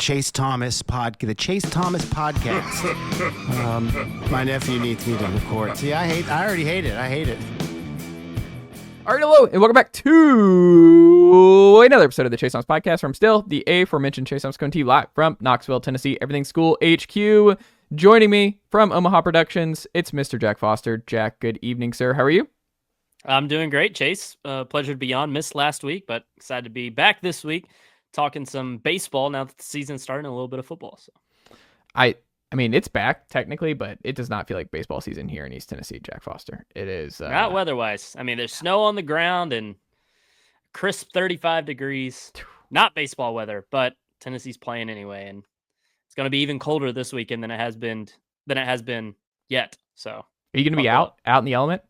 Chase Thomas podcast. My nephew needs me to record. See, I already hate it. I hate it. All right, hello, and welcome back to another episode of the Chase Thomas podcast from still the aforementioned Chase Thomas coming to you live from Knoxville, Tennessee, Everything School HQ. Joining me from Omaha Productions, it's Mr. Jack Foster. Jack, good evening, sir. How are you? I'm doing great, Chase. Pleasure to be on. Missed last week, but excited to be back this week talking some baseball now that the season's starting, a little bit of football. So, I mean, it's back technically, but it does not feel like baseball season here in East Tennessee, Jack Foster. It is not weather-wise. I mean, there's snow on the ground and crisp 35 degrees. Not baseball weather, but Tennessee's playing anyway, and it's going to be even colder this weekend than it has been yet. So, are you going to be out in the element?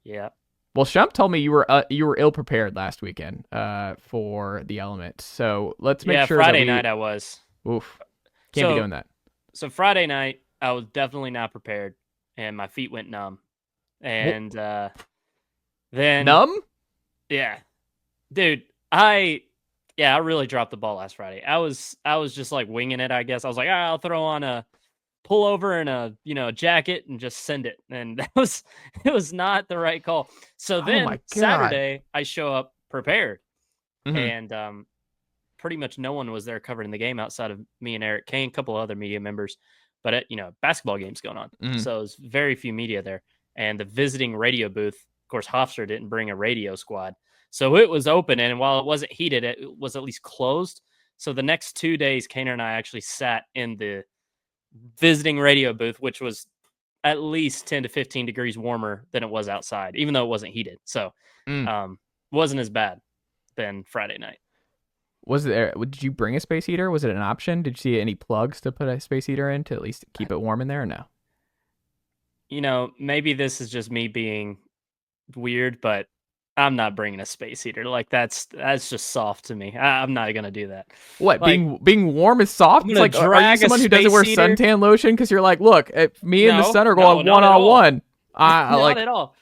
Yeah. Well, Shump told me you were ill prepared last weekend for the element. So let's make sure. Friday night I was. Oof. Can't be doing that. So Friday night I was definitely not prepared, and my feet went numb. And then numb? Yeah, dude. I really dropped the ball last Friday. I was just like winging it. I guess I was like, I'll throw on a pullover and a jacket and just send it. And it was not the right call. So then Saturday I show up prepared, and pretty much no one was there covering the game outside of me and Eric Kane, a couple of other media members, but basketball game's going on. So it was very few media there, and the visiting radio booth, of course, Hofstra didn't bring a radio squad. So it was open, and while it wasn't heated, it was at least closed. So the next 2 days, Kaner and I actually sat in the visiting radio booth, which was at least 10 to 15 degrees warmer than it was outside, even though it wasn't heated. So wasn't as bad than Friday night. Did you bring a space heater? Was it an option? Did you see any plugs to put a space heater in to at least keep it warm in there, or no? Maybe this is just me being weird, but I'm not bringing a space heater. Like that's just soft to me. I'm not gonna do that. What, like, being warm is soft? It's like, are you someone who doesn't wear suntan lotion because you're like, look, me and the sun are going one-on-one. Not at all.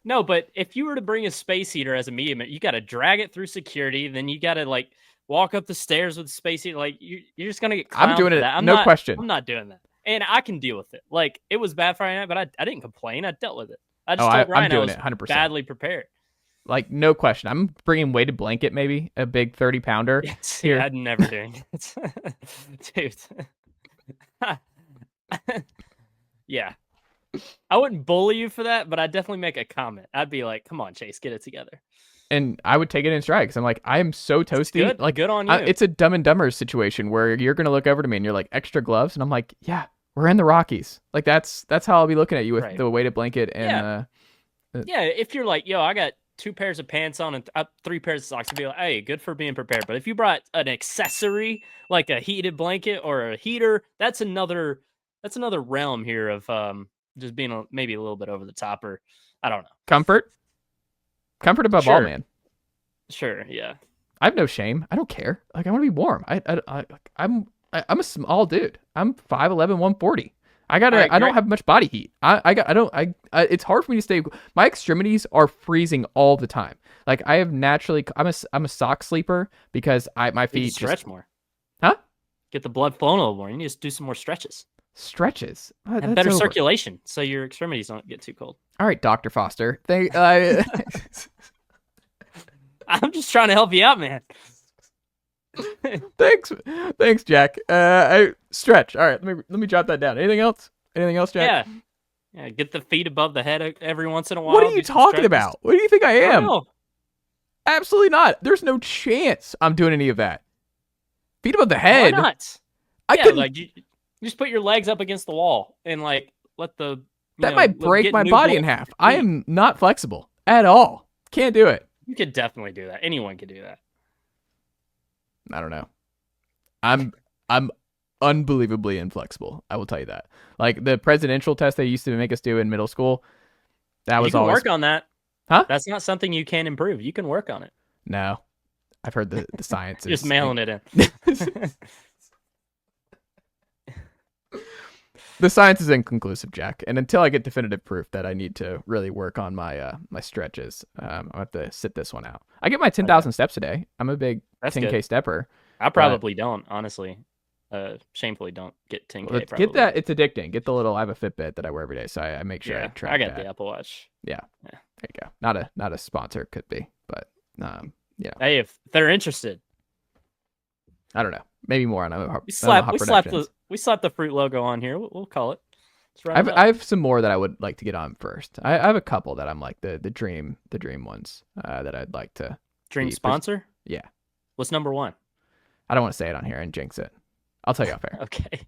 No, but if you were to bring a space heater as a medium, you got to drag it through security. Then you got to like walk up the stairs with the space heater. Like you're just gonna get clowned. I'm doing it. That. No question. I'm not doing that, and I can deal with it. Like it was bad Friday night, but I didn't complain. I dealt with it. I just told Ryan I was 100%. Badly prepared. Like, no question. I'm bringing weighted blanket, maybe a big 30-pounder. Yes, here. I'd never doing it, dude. Yeah, I wouldn't bully you for that, but I'd definitely make a comment. I'd be like, "Come on, Chase, get it together." And I would take it in stride because I'm like, I am so toasty. Good. Like, good on you. It's a Dumb and Dumber situation where you're gonna look over to me and you're like, extra gloves, and I'm like, yeah, we're in the Rockies. Like that's how I'll be looking at you with the weighted blanket and yeah. If you're like, yo, I got 2 pairs of pants on and 3 pairs of socks, I'd be like, hey, good for being prepared. But if you brought an accessory like a heated blanket or a heater, that's another realm here of just being maybe a little bit over the top, or I don't know. Comfort above all, man. Sure, yeah. I have no shame. I don't care. Like, I want to be warm. I'm a small dude. I'm 5'11", 140. I don't have much body heat. It's hard for me to stay. My extremities are freezing all the time. Like I have naturally, I'm a sock sleeper because my feet stretch more. Huh? Get the blood flowing a little more. You need to do some more stretches. Stretches. Have better circulation so your extremities don't get too cold. All right, Dr. Foster. I'm just trying to help you out, man. Thanks, Jack. I stretch. All right, let me jot that down. Anything else, Jack? Yeah. Get the feet above the head every once in a while. What are you talking about? What do you think I am? I don't know. Absolutely not. There's no chance I'm doing any of that. Feet above the head. Why not? You just put your legs up against the wall and like let the that might break my body in half. I am not flexible at all. Can't do it. You could definitely do that. Anyone could do that. I don't know. I'm unbelievably inflexible. I will tell you that. Like the presidential test they used to make us do in middle school. That was always... work on that. Huh? That's not something you can improve. You can work on it. No. I've heard the science is... Just mailing it in. The science is inconclusive, Jack. And until I get definitive proof that I need to really work on my my stretches, I'll have to sit this one out. I get my 10,000 steps a day. I'm a big 10K stepper. I probably don't, honestly. Shamefully don't get 10K. Let's get that. It's addicting. Get the little. I have a Fitbit that I wear every day, so I make sure I track. I got that. the Apple Watch. Yeah. There you go. Not a sponsor, could be, but yeah. Hey, if they're interested, I don't know. Maybe more on Omaha. we slap the fruit logo on here. We'll call it. I have some more that I would like to get on first. I have a couple that I'm like the dream ones that I'd like to. Dream sponsor? Yeah. What's number one? I don't want to say it on here and jinx it. I'll tell you off air. Okay.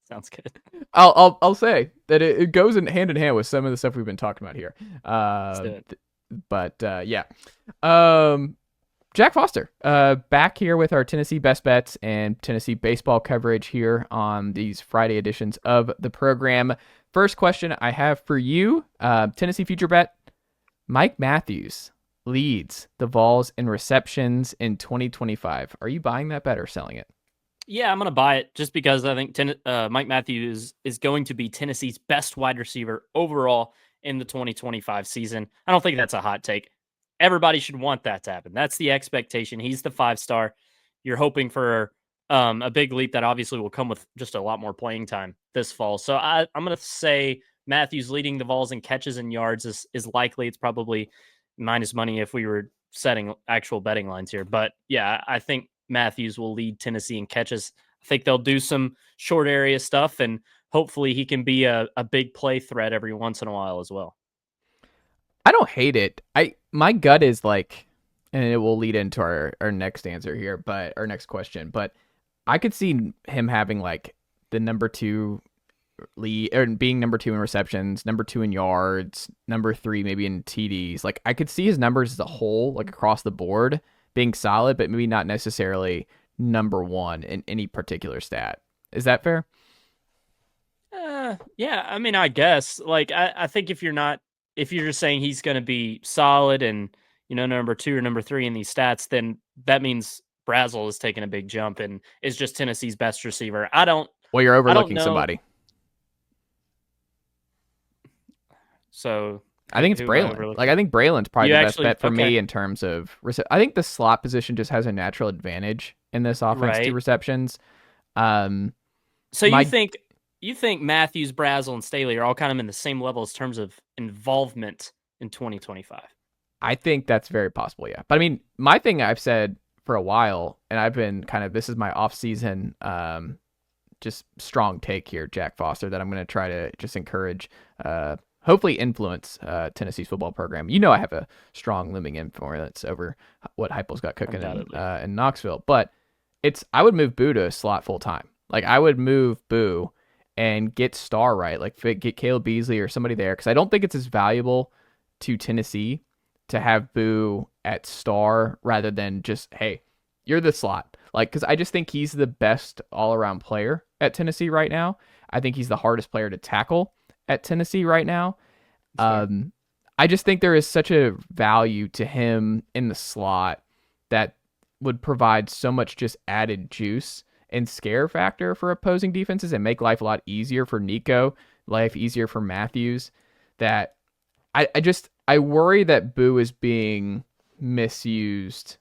Sounds good. I'll say that it goes hand in hand with some of the stuff we've been talking about here. Yeah. Jack Foster, back here with our Tennessee Best Bets and Tennessee baseball coverage here on these Friday editions of the program. First question I have for you, Tennessee Future Bet, Mike Matthews leads the Vols in receptions in 2025. Are you buying that bet or selling it? Yeah, I'm going to buy it just because I think Mike Matthews is going to be Tennessee's best wide receiver overall in the 2025 season. I don't think that's a hot take. Everybody should want that to happen. That's the expectation. He's the 5-star. You're hoping for a big leap that obviously will come with just a lot more playing time this fall. So I'm going to say Matthews leading the Vols in catches and yards is likely. It's probably minus money if we were setting actual betting lines here. But yeah, I think Matthews will lead Tennessee in catches. I think they'll do some short area stuff, and hopefully he can be a big play threat every once in a while as well. I don't hate it. My gut is like, and it will lead into our next answer here, but our next question. But I could see him having like the number 2 lead, or being number 2 in receptions, number 2 in yards, number 3 maybe in TDs. Like I could see his numbers as a whole, like across the board, being solid, but maybe not necessarily number 1 in any particular stat. Is that fair? Yeah. I mean, I guess like I think if you're just saying he's going to be solid and, number 2 or number 3 in these stats, then that means Brazzell is taking a big jump and is just Tennessee's best receiver. Well, you're overlooking somebody. So I think it's Braylon. Like I think Braylon's probably the best bet for me in terms of. I think the slot position just has a natural advantage in this offense to receptions. So you think Matthews, Brazzell, and Staley are all kind of in the same level in terms of involvement in 2025? I think that's very possible, yeah. But I mean, my thing I've said for a while, and I've been this is my off-season just strong take here, Jack Foster, that I'm going to try to just encourage, hopefully influence Tennessee's football program. I have a strong looming influence over what Heupel's got cooking in Knoxville. But I would move Boo to a slot full-time. Like, I would move Boo and get Star right, like get Caleb Beasley or somebody there, because I don't think it's as valuable to Tennessee to have Boo at Star rather than just, hey, you're the slot. Like, because I just think he's the best all-around player at Tennessee right now. I think he's the hardest player to tackle at Tennessee right now. I just think there is such a value to him in the slot that would provide so much just added juice and scare factor for opposing defenses and make life a lot easier for Nico, life easier for Matthews, that I worry that Boo is being misused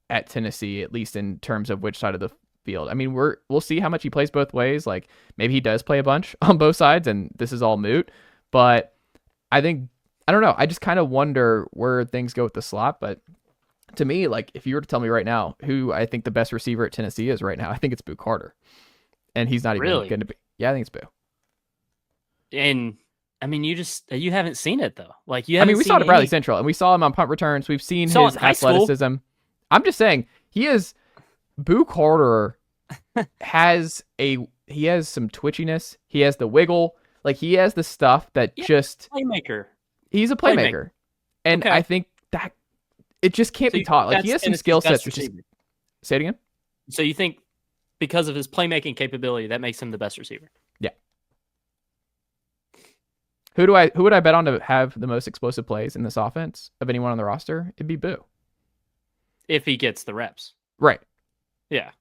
at Tennessee, at least in terms of which side of the field. I mean, we'll see how much he plays both ways. Like, maybe he does play a bunch on both sides and this is all moot, but I don't know. I just kind of wonder where things go with the slot, but to me, like, if you were to tell me right now who I think the best receiver at Tennessee is right now, I think it's Boo Carter. And he's not even going to be. Yeah, I think it's Boo. And I mean, you haven't seen it though. Like, we saw it at Bradley Central, and we saw him on punt returns. We've seen his athleticism. I'm just saying, Boo Carter has some twitchiness. He has the wiggle. Like, he has the stuff that playmaker. He's a playmaker. And I think that it just can't be taught. Like, he has some skill sets. Say it again. So you think because of his playmaking capability, that makes him the best receiver? Yeah. Who would I bet on to have the most explosive plays in this offense of anyone on the roster? It'd be Boo. If he gets the reps. Right. Yeah.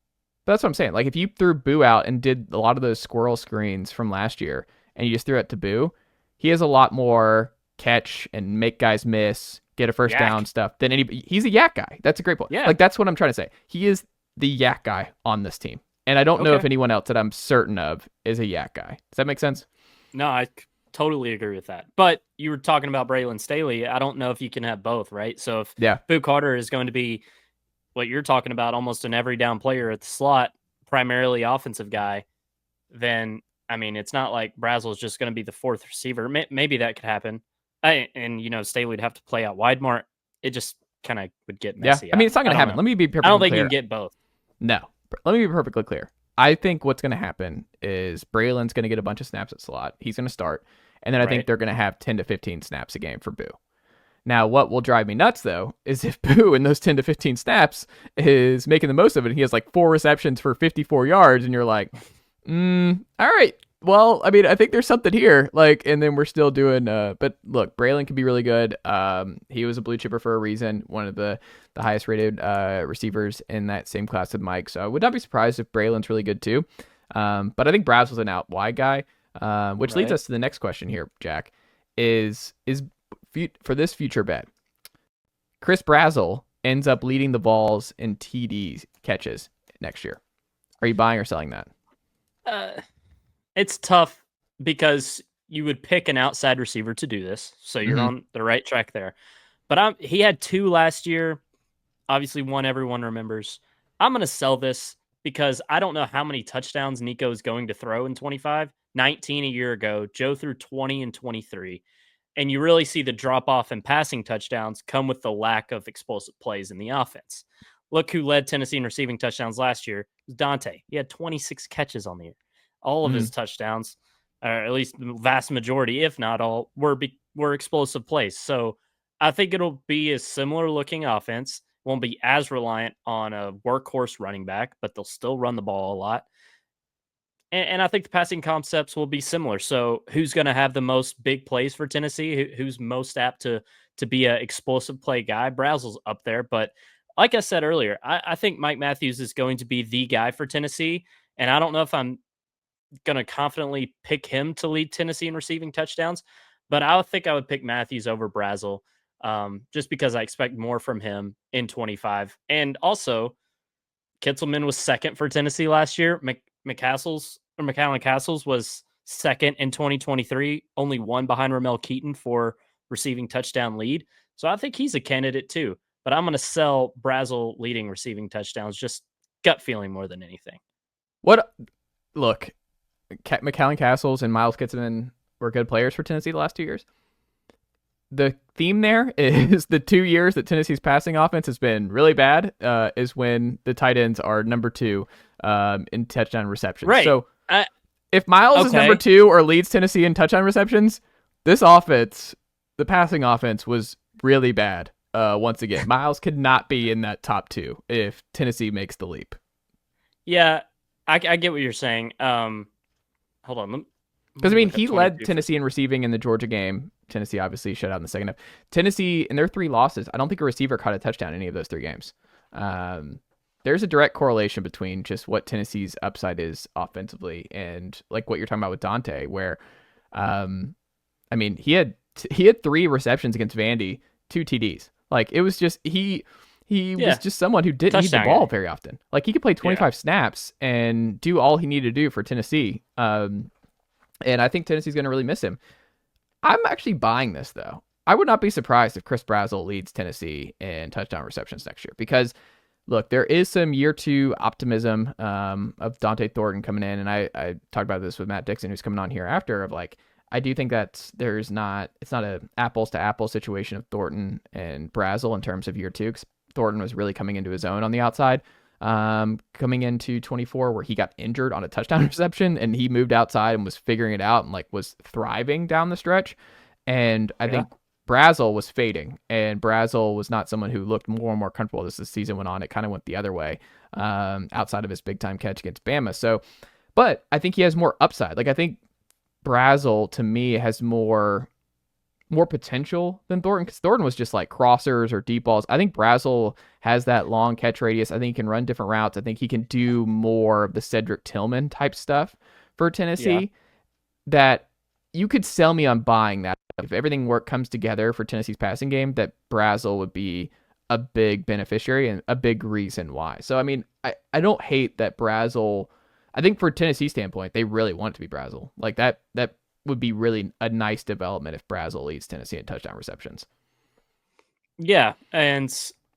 But that's what I'm saying. Like, if you threw Boo out and did a lot of those squirrel screens from last year and you just threw it to Boo, he has a lot more catch and make guys miss, get a first Yak. down stuff than anybody. He's a yak guy. That's a great point. Yeah. Like, that's what I'm trying to say. He is the yak guy on this team. And I don't know if anyone else that I'm certain of is a yak guy. Does that make sense? No, I totally agree with that. But you were talking about Braylon Staley. I don't know if you can have both, right? So if Boo Carter is going to be what you're talking about, almost an every down player at the slot, primarily offensive guy, then, I mean, it's not like Brazzell is just going to be the fourth receiver. Maybe that could happen. And, Staley would have to play out wide more. It just kind of would get messy. Yeah, I mean, it's not going to happen. Let me be perfectly clear. I don't think you can get both. No. Let me be perfectly clear. I think what's going to happen is Braylon's going to get a bunch of snaps at slot. He's going to start. And then I think they're going to have 10 to 15 snaps a game for Boo. Now, what will drive me nuts, though, is if Boo in those 10 to 15 snaps is making the most of it, and he has like 4 receptions for 54 yards, and you're like, all right. Well, I mean, I think there's something here. Like, and then we're still doing, but look, Braylon can be really good. He was a blue chipper for a reason, one of the highest rated receivers in that same class with Mike. So I would not be surprised if Braylon's really good too. But I think Brazzell's an out wide guy, which leads us to the next question here, Jack, is for this future bet, Chris Brazzell ends up leading the Vols in TD catches next year. Are you buying or selling that? It's tough because you would pick an outside receiver to do this. So you're on the right track there. But he had 2 last year. Obviously, one everyone remembers. I'm going to sell this because I don't know how many touchdowns Nico is going to throw in 25. 19 a year ago. Joe threw 20 and 23. And you really see the drop-off in passing touchdowns come with the lack of explosive plays in the offense. Look who led Tennessee in receiving touchdowns last year. It was Dante. He had 26 catches on the year. All of his touchdowns, or at least the vast majority, if not all, were explosive plays. So I think it'll be a similar looking offense. Won't be as reliant on a workhorse running back, but they'll still run the ball a lot. And I think the passing concepts will be similar. So who's going to have the most big plays for Tennessee? Who's most apt to be an explosive play guy? Brazzell's up there. But like I said earlier, I think Mike Matthews is going to be the guy for Tennessee. And I don't know if I'm going to confidently pick him to lead Tennessee in receiving touchdowns, but I think I would pick Matthews over Brazzell just because I expect more from him in 25. And also, Kitzelman was second for Tennessee last year. McCallan Castles was second in 2023, only one behind Ramel Keaton for receiving touchdown lead. So I think he's a candidate too, but I'm going to sell Brazzell leading receiving touchdowns, just gut feeling more than anything. Look, McCallan Castles and Miles Kitzelman were good players for Tennessee the last 2 years. The theme there is the 2 years that Tennessee's passing offense has been really bad is when the tight ends are number 2 in touchdown receptions. Right. So if Miles is number 2 or leads Tennessee in touchdown receptions, this offense, the passing offense, was really bad. Once again, Miles could not be in that top 2 if Tennessee makes the leap. Yeah, I get what you're saying. Hold on. Because, I mean, he led Tennessee in receiving in the Georgia game. Tennessee obviously shut out in the second half. Tennessee, in their 3 losses, I don't think a receiver caught a touchdown in any of those 3 games. There's a direct correlation between just what Tennessee's upside is offensively and like what you're talking about with Dante, where, I mean, he had 3 receptions against Vandy, 2 TDs. Like, it was just, he was just someone who didn't need the ball very often. Like, he could play 25 snaps and do all he needed to do for Tennessee. And I think Tennessee's going to really miss him. I'm actually buying this, though. I would not be surprised if Chris Brazzell leads Tennessee in touchdown receptions next year because, look, there is some year 2 optimism of Dante Thornton coming in, and I talked about this with Matt Dixon, who's coming on here after, of like, I do think that it's not a apples to apples situation of Thornton and Brazzell in terms of year 2, because Thornton was really coming into his own on the outside. Coming into 24 where he got injured on a touchdown reception and he moved outside and was figuring it out and like was thriving down the stretch. And I think Brazzell was fading, and Brazzell was not someone who looked more and more comfortable as the season went on. It kind of went the other way, outside of his big time catch against Bama. So, but I think he has more upside. Like, I think Brazzell to me has more potential than Thornton, because Thornton was just like crossers or deep balls. I think Brazzell has that long catch radius. I think he can run different routes. I think he can do more of the Cedric Tillman type stuff for Tennessee that you could sell me on buying that. if everything comes together for Tennessee's passing game, that Brazzell would be a big beneficiary and a big reason why. So, I mean, I don't hate that Brazzell. I think for Tennessee's standpoint, they really want it to be Brazzell. Like that would be really a nice development if Brazzell leads Tennessee in touchdown receptions. Yeah, and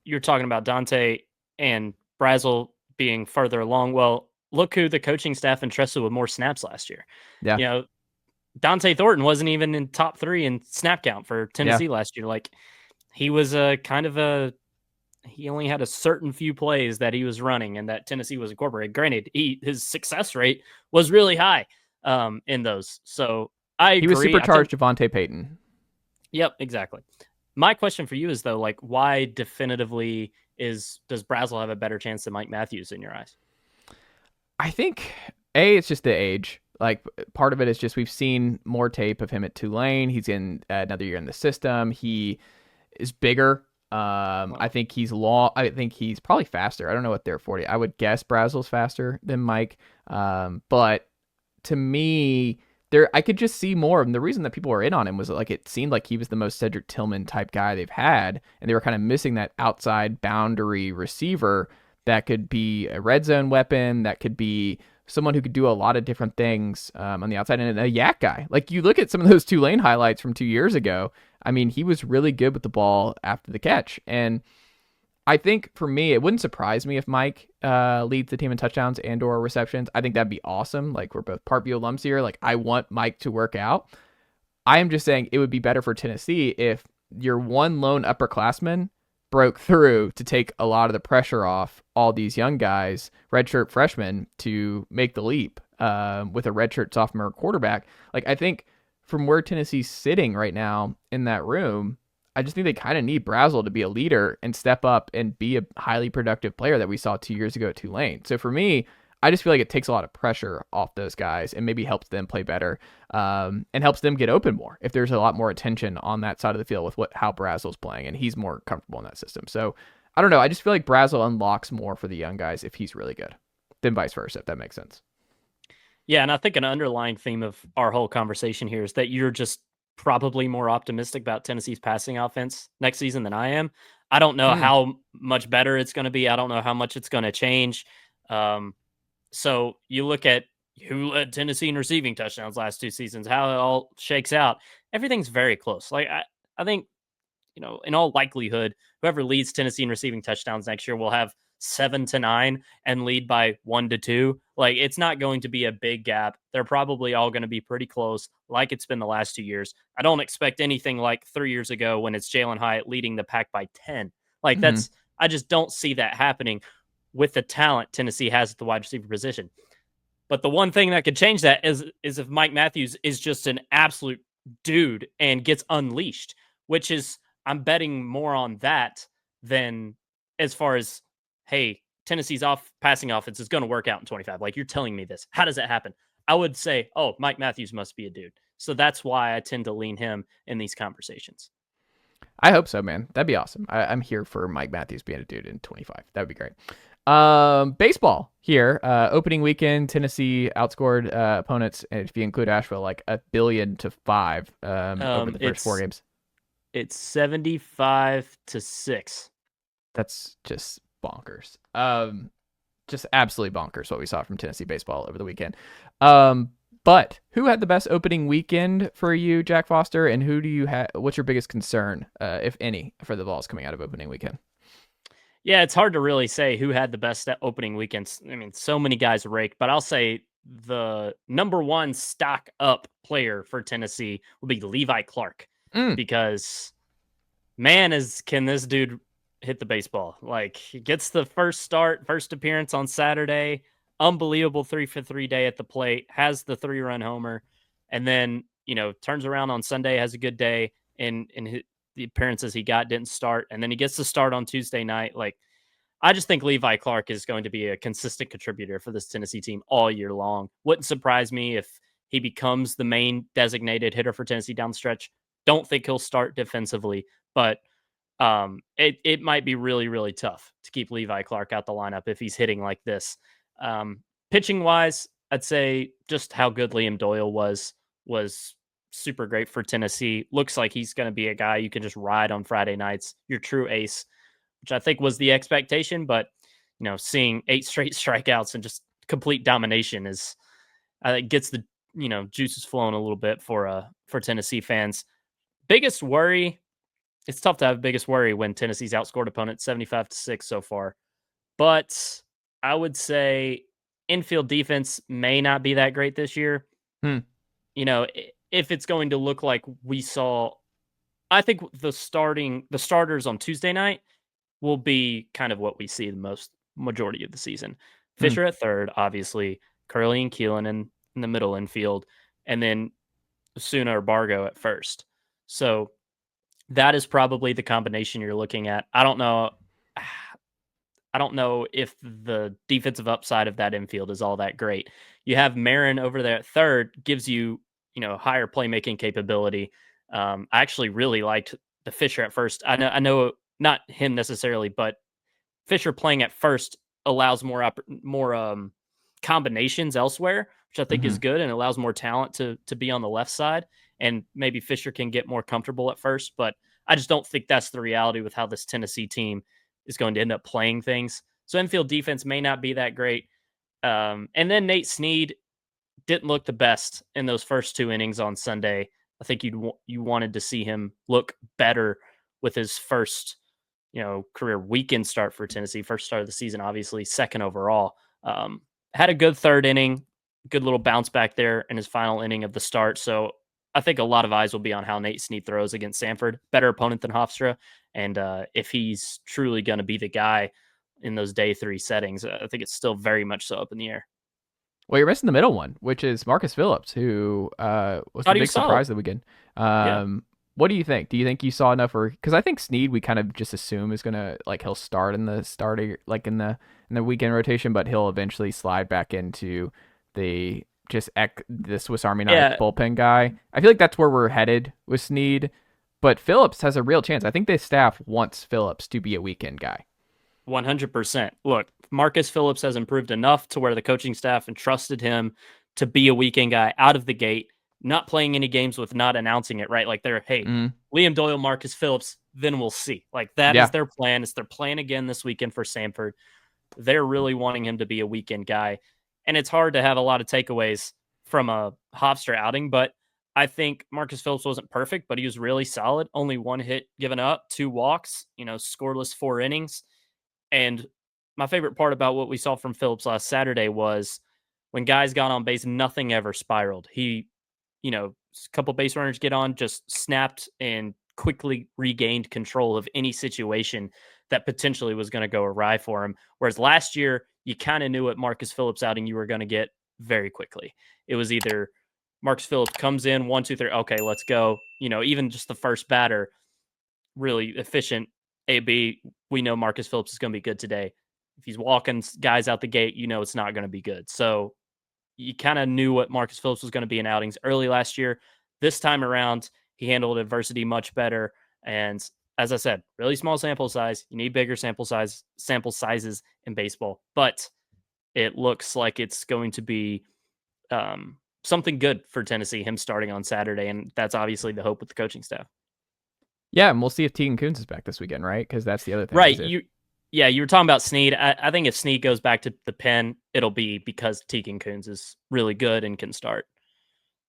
you're talking about Dante and Brazzell being further along. Well, look who the coaching staff entrusted with more snaps last year. Yeah. You know, Dante Thornton wasn't even in top 3 in snap count for Tennessee last year. Like, he was he only had a certain few plays that he was running and that Tennessee was incorporated. Granted, his success rate was really high in those. So I agree. He was supercharged Javonte Payton. Yep, exactly. My question for you is, though, like, why definitively does Brazzell have a better chance than Mike Matthews in your eyes? I think, it's just the age. Like, part of it is just we've seen more tape of him at Tulane. He's in another year in the system. He is bigger. I think he's long. I think he's probably faster. I don't know what they're 40. I would guess Brazzell's faster than Mike. But to me, I could just see more of him. The reason that people were in on him was like it seemed like he was the most Cedric Tillman type guy they've had, and they were kind of missing that outside boundary receiver that could be a red zone weapon, that could be someone who could do a lot of different things on the outside, and a yak guy. Like, you look at some of those Tulane highlights from 2 years ago. I mean, he was really good with the ball after the catch. And I think for me, it wouldn't surprise me if Mike leads the team in touchdowns and or receptions. I think that'd be awesome. Like, we're both Parkview alums here. Like, I want Mike to work out. I am just saying it would be better for Tennessee if your one lone upperclassman broke through to take a lot of the pressure off all these young guys, redshirt freshmen, to make the leap with a redshirt sophomore quarterback. Like, I think from where Tennessee's sitting right now in that room, I just think they kind of need Brazzell to be a leader and step up and be a highly productive player that we saw 2 years ago at Tulane. So for me, I just feel like it takes a lot of pressure off those guys and maybe helps them play better and helps them get open more if there's a lot more attention on that side of the field with how Brazzell's playing, and he's more comfortable in that system. So I don't know. I just feel like Brazzell unlocks more for the young guys if he's really good than vice versa, if that makes sense. Yeah, and I think an underlying theme of our whole conversation here is that you're just probably more optimistic about Tennessee's passing offense next season than I am. I don't know how much better it's going to be. I don't know how much it's going to change. So you look at who led Tennessee in receiving touchdowns last 2 seasons, how it all shakes out. Everything's very close. Like, I think, in all likelihood, whoever leads Tennessee in receiving touchdowns next year will have 7 to 9 and lead by 1 to 2. Like, it's not going to be a big gap. They're probably all going to be pretty close, like it's been the last 2 years. I don't expect anything like 3 years ago when it's Jalen Hyatt leading the pack by 10. Like, I just don't see that happening with the talent Tennessee has at the wide receiver position. But the one thing that could change that is if Mike Matthews is just an absolute dude and gets unleashed, which is, I'm betting more on that than as far as, hey, Tennessee's passing offense is going to work out in 25. Like, you're telling me this. How does that happen? I would say, oh, Mike Matthews must be a dude. So that's why I tend to lean him in these conversations. I hope so, man. That'd be awesome. I'm here for Mike Matthews being a dude in 25. That would be great. Baseball here. Opening weekend, Tennessee outscored opponents, if you include Asheville, like 1,000,000,000-5 over the first 4 games. It's 75-6. That's just bonkers. Just absolutely bonkers what we saw from Tennessee baseball over the weekend. But who had the best opening weekend for you, Jack Foster, and who do you have? What's your biggest concern, if any, for the Vols coming out of opening weekend? Yeah, it's hard to really say who had the best opening weekends. I mean, so many guys raked, but I'll say the number one stock up player for Tennessee will be Levi Clark because, man, can this dude hit the baseball. Like, he gets the first appearance on Saturday, unbelievable 3-for-3 day at the plate, has the 3-run homer, and then, turns around on Sunday, has a good day, and the appearances he got didn't start, and then he gets to start on Tuesday night. Like, I just think Levi Clark is going to be a consistent contributor for this Tennessee team all year long. Wouldn't surprise me if he becomes the main designated hitter for Tennessee down the stretch. Don't think he'll start defensively, but it might be really, really tough to keep Levi Clark out the lineup if he's hitting like this. Pitching wise, I'd say just how good Liam Doyle was super great for Tennessee. Looks like he's going to be a guy you can just ride on Friday nights, your true ace, which I think was the expectation. But, seeing 8 straight strikeouts and just complete domination is, I think, gets the, juices flowing a little bit for Tennessee fans. Biggest worry, it's tough to have biggest worry when Tennessee's outscored opponents 75-6 so far. But I would say infield defense may not be that great this year. If it's going to look like we saw, I think the starters on Tuesday night will be kind of what we see the most majority of the season. Fisher at third, obviously, Curley and Keelan in the middle infield, and then Osuna or Bargo at first. So that is probably the combination you're looking at. I don't know if the defensive upside of that infield is all that great. You have Marin over there at third, gives you, higher playmaking capability. I actually really liked the Fisher at first. I know not him necessarily, but Fisher playing at first allows more combinations elsewhere, which I think is good and allows more talent to be on the left side. And maybe Fisher can get more comfortable at first, but I just don't think that's the reality with how this Tennessee team is going to end up playing things. So infield defense may not be that great. And then Nate Snead didn't look the best in those first 2 innings on Sunday. I think you wanted to see him look better with his first, career weekend start for Tennessee. First start of the season, obviously, second overall. Had a good third inning, good little bounce back there in his final inning of the start. So I think a lot of eyes will be on how Nate Snead throws against Sanford. Better opponent than Hofstra. And if he's truly going to be the guy in those day 3 settings, I think it's still very much so up in the air. Well, you're missing the middle one, which is Marcus Phillips, who was the big surprise of the weekend. What do you think? Do you think you saw enough? Because I think Snead, we kind of just assume is gonna he'll start in the starting in the weekend rotation, but he'll eventually slide back into the Swiss Army knife bullpen guy. I feel like that's where we're headed with Snead, but Phillips has a real chance. I think the staff wants Phillips to be a weekend guy. 100%. Look, Marcus Phillips has improved enough to where the coaching staff entrusted him to be a weekend guy out of the gate, not playing any games with not announcing it, right? Like Liam Doyle, Marcus Phillips, then we'll see. Like that is their plan. It's their plan again this weekend for Sanford. They're really wanting him to be a weekend guy. And it's hard to have a lot of takeaways from a Hofstra outing, but I think Marcus Phillips wasn't perfect, but he was really solid. Only 1 hit given up, 2 walks, scoreless 4 innings. And my favorite part about what we saw from Phillips last Saturday was when guys got on base, nothing ever spiraled. He, a couple base runners get on, just snapped and quickly regained control of any situation that potentially was going to go awry for him. Whereas last year, you kind of knew what Marcus Phillips outing you were going to get very quickly. It was either Marcus Phillips comes in 1, 2, 3, okay, let's go. Even just the first batter, really efficient. AB, we know Marcus Phillips is going to be good today. If he's walking guys out the gate, it's not going to be good. So you kind of knew what Marcus Phillips was going to be in outings early last year. This time around, he handled adversity much better. And as I said, really small sample size. You need bigger sample sizes in baseball. But it looks like it's going to be something good for Tennessee, him starting on Saturday. And that's obviously the hope with the coaching staff. Yeah, and we'll see if Tegan Kuntz is back this weekend, right? Because that's the other thing. Right. You were talking about Snead. I think if Snead goes back to the pen, it'll be because Tegan Kuntz is really good and can start.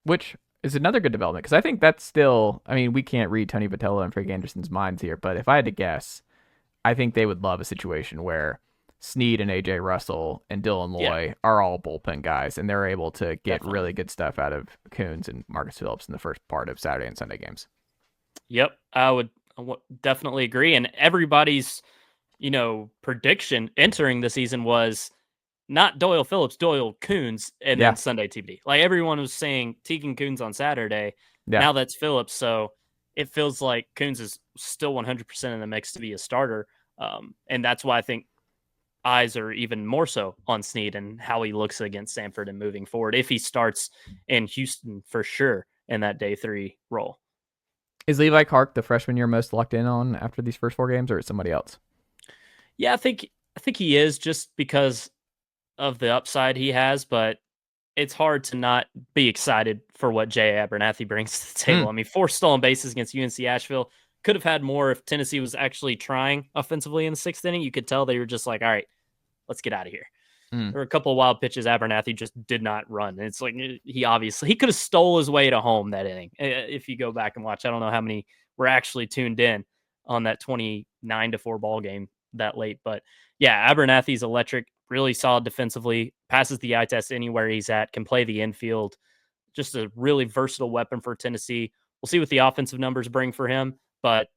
Which is another good development, because I think that's still, we can't read Tony Vitello and Frank Anderson's minds here, but if I had to guess, I think they would love a situation where Snead and AJ Russell and Dylan Loy are all bullpen guys, and they're able to get really good stuff out of Kuntz and Marcus Phillips in the first part of Saturday and Sunday games. Yep, I would definitely agree. And everybody's, prediction entering the season was not Doyle Phillips, Doyle Kuntz, and then Sunday TBD. Like everyone was saying Tegan Kuntz on Saturday. Yeah. Now that's Phillips. So it feels like Kuntz is still 100% in the mix to be a starter. And that's why I think eyes are even more so on Snead and how he looks against Sanford and moving forward. If he starts in Houston for sure in that day 3 role. Is Levi Clark the freshman you're most locked in on after these first 4 games, or is somebody else? Yeah, I think he is, just because of the upside he has, but it's hard to not be excited for what Jay Abernathy brings to the table. I mean, 4 stolen bases against UNC Asheville. Could have had more if Tennessee was actually trying offensively in the 6th inning. You could tell they were just like, all right, let's get out of here. There were a couple of wild pitches Abernathy just did not run. And it's like he could have stole his way to home that inning. If you go back and watch, I don't know how many were actually tuned in on that 29-4 ball game that late. But yeah, Abernathy's electric, really solid defensively, passes the eye test anywhere he's at, can play the infield. Just a really versatile weapon for Tennessee. We'll see what the offensive numbers bring for him, but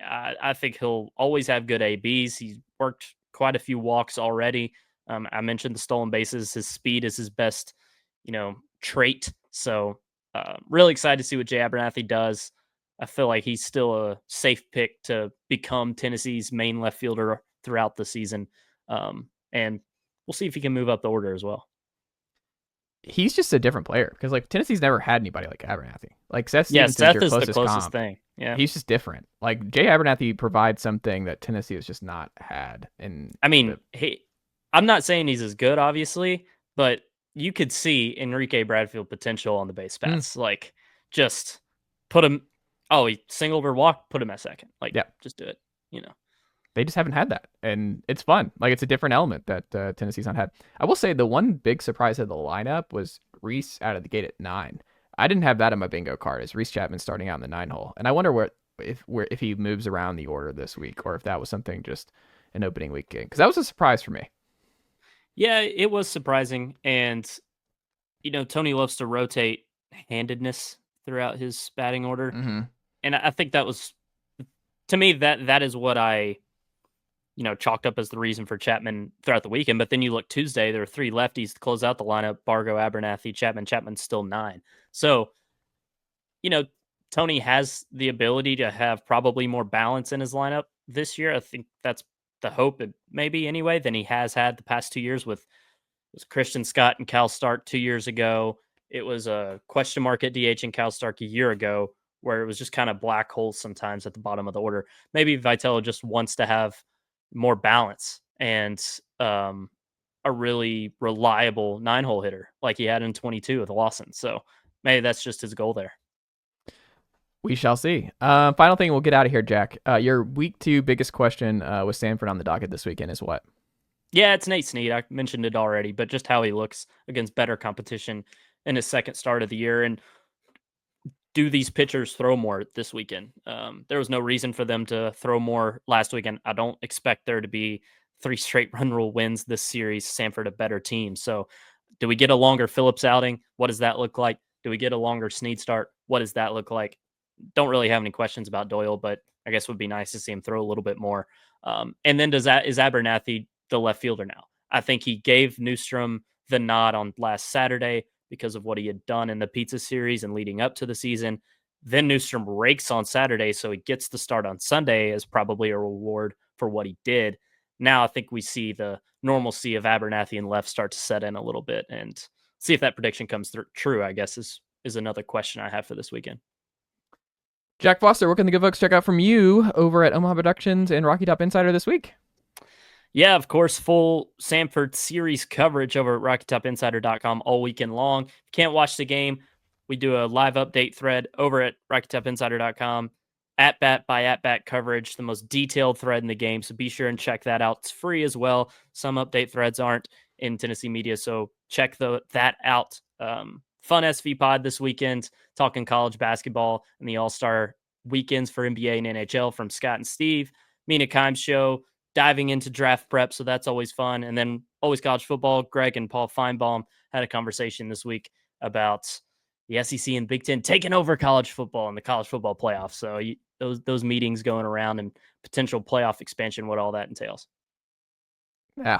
I think he'll always have good ABs. He's worked quite a few walks already. I mentioned the stolen bases. His speed is his best, trait. So really excited to see what Jay Abernathy does. I feel like he's still a safe pick to become Tennessee's main left fielder throughout the season. And we'll see if he can move up the order as well. He's just a different player because like Tennessee's never had anybody like Abernathy. Like Seth Seth Stevenson's your is the closest comp. thing. Yeah, he's just different. Like Jay Abernathy provides something that Tennessee has just not had. And I'm not saying he's as good, obviously, but you could see Enrique Bradfield potential on the base paths. Like just put him. Oh, he singled or walked. Put him at second. Like just do it. They just haven't had that, and it's fun. Like it's a different element that Tennessee's not had. I will say the one big surprise of the lineup was Reese out of the gate at 9. I didn't have that on my bingo card. Is Reese Chapman starting out in the 9 hole, and I wonder if he moves around the order this week, or if that was something just an opening weekend, because that was a surprise for me. Yeah, it was surprising, and Tony loves to rotate handedness throughout his batting order, and I think that was, to me, that is what I chalked up as the reason for Chapman throughout the weekend. But then you look Tuesday, there are 3 lefties to close out the lineup: Bargo, Abernathy, Chapman. Chapman's still 9. So, Tony has the ability to have probably more balance in his lineup this year. I think that's the hope, maybe anyway, than he has had the past 2 years with Christian Scott and Cal Stark 2 years ago. It was a question mark at DH and Cal Stark a year ago, where it was just kind of black holes sometimes at the bottom of the order. Maybe Vitello just wants to have more balance and a really reliable 9-hole hitter like he had in 22 with Lawson. So maybe that's just his goal there. We shall see. Final thing, we'll get out of here, Jack. Your week 2 biggest question with Sanford on the docket this weekend is what? Yeah, it's Nate Snead. I mentioned it already, but just how he looks against better competition in his second start of the year. And do these pitchers throw more this weekend? There was no reason for them to throw more last weekend. I don't expect there to be 3 straight run rule wins this series. Sanford a better team. So do we get a longer Phillips outing? What does that look like? Do we get a longer Snead start? What does that look like? Don't really have any questions about Doyle, but I guess it would be nice to see him throw a little bit more. And then is Abernathy the left fielder now? I think he gave Newstrom the nod on last Saturday because of what he had done in the Pizza Series and leading up to the season. Then Newstrom rakes on Saturday, so he gets the start on Sunday as probably a reward for what he did. Now I think we see the normalcy of Abernathy and left start to set in a little bit, and see if that prediction comes true, I guess, is another question I have for this weekend. Jack Foster, what can the good folks check out from you over at Omaha Productions and Rocky Top Insider this week? Yeah, of course, full Sanford series coverage over at RockyTopInsider.com all weekend long. If you can't watch the game, we do a live update thread over at RockyTopInsider.com. At-bat by at-bat coverage, the most detailed thread in the game, so be sure and check that out. It's free as well. Some update threads aren't in Tennessee media, so check that out. Fun SV pod this weekend, talking college basketball and the All-Star weekends for NBA and NHL from Scott and Steve. Mina Kimes show, diving into draft prep, so that's always fun. And then always college football. Greg and Paul Feinbaum had a conversation this week about the SEC and Big Ten taking over college football and the college football playoffs. So those meetings going around and potential playoff expansion, what all that entails. Yeah,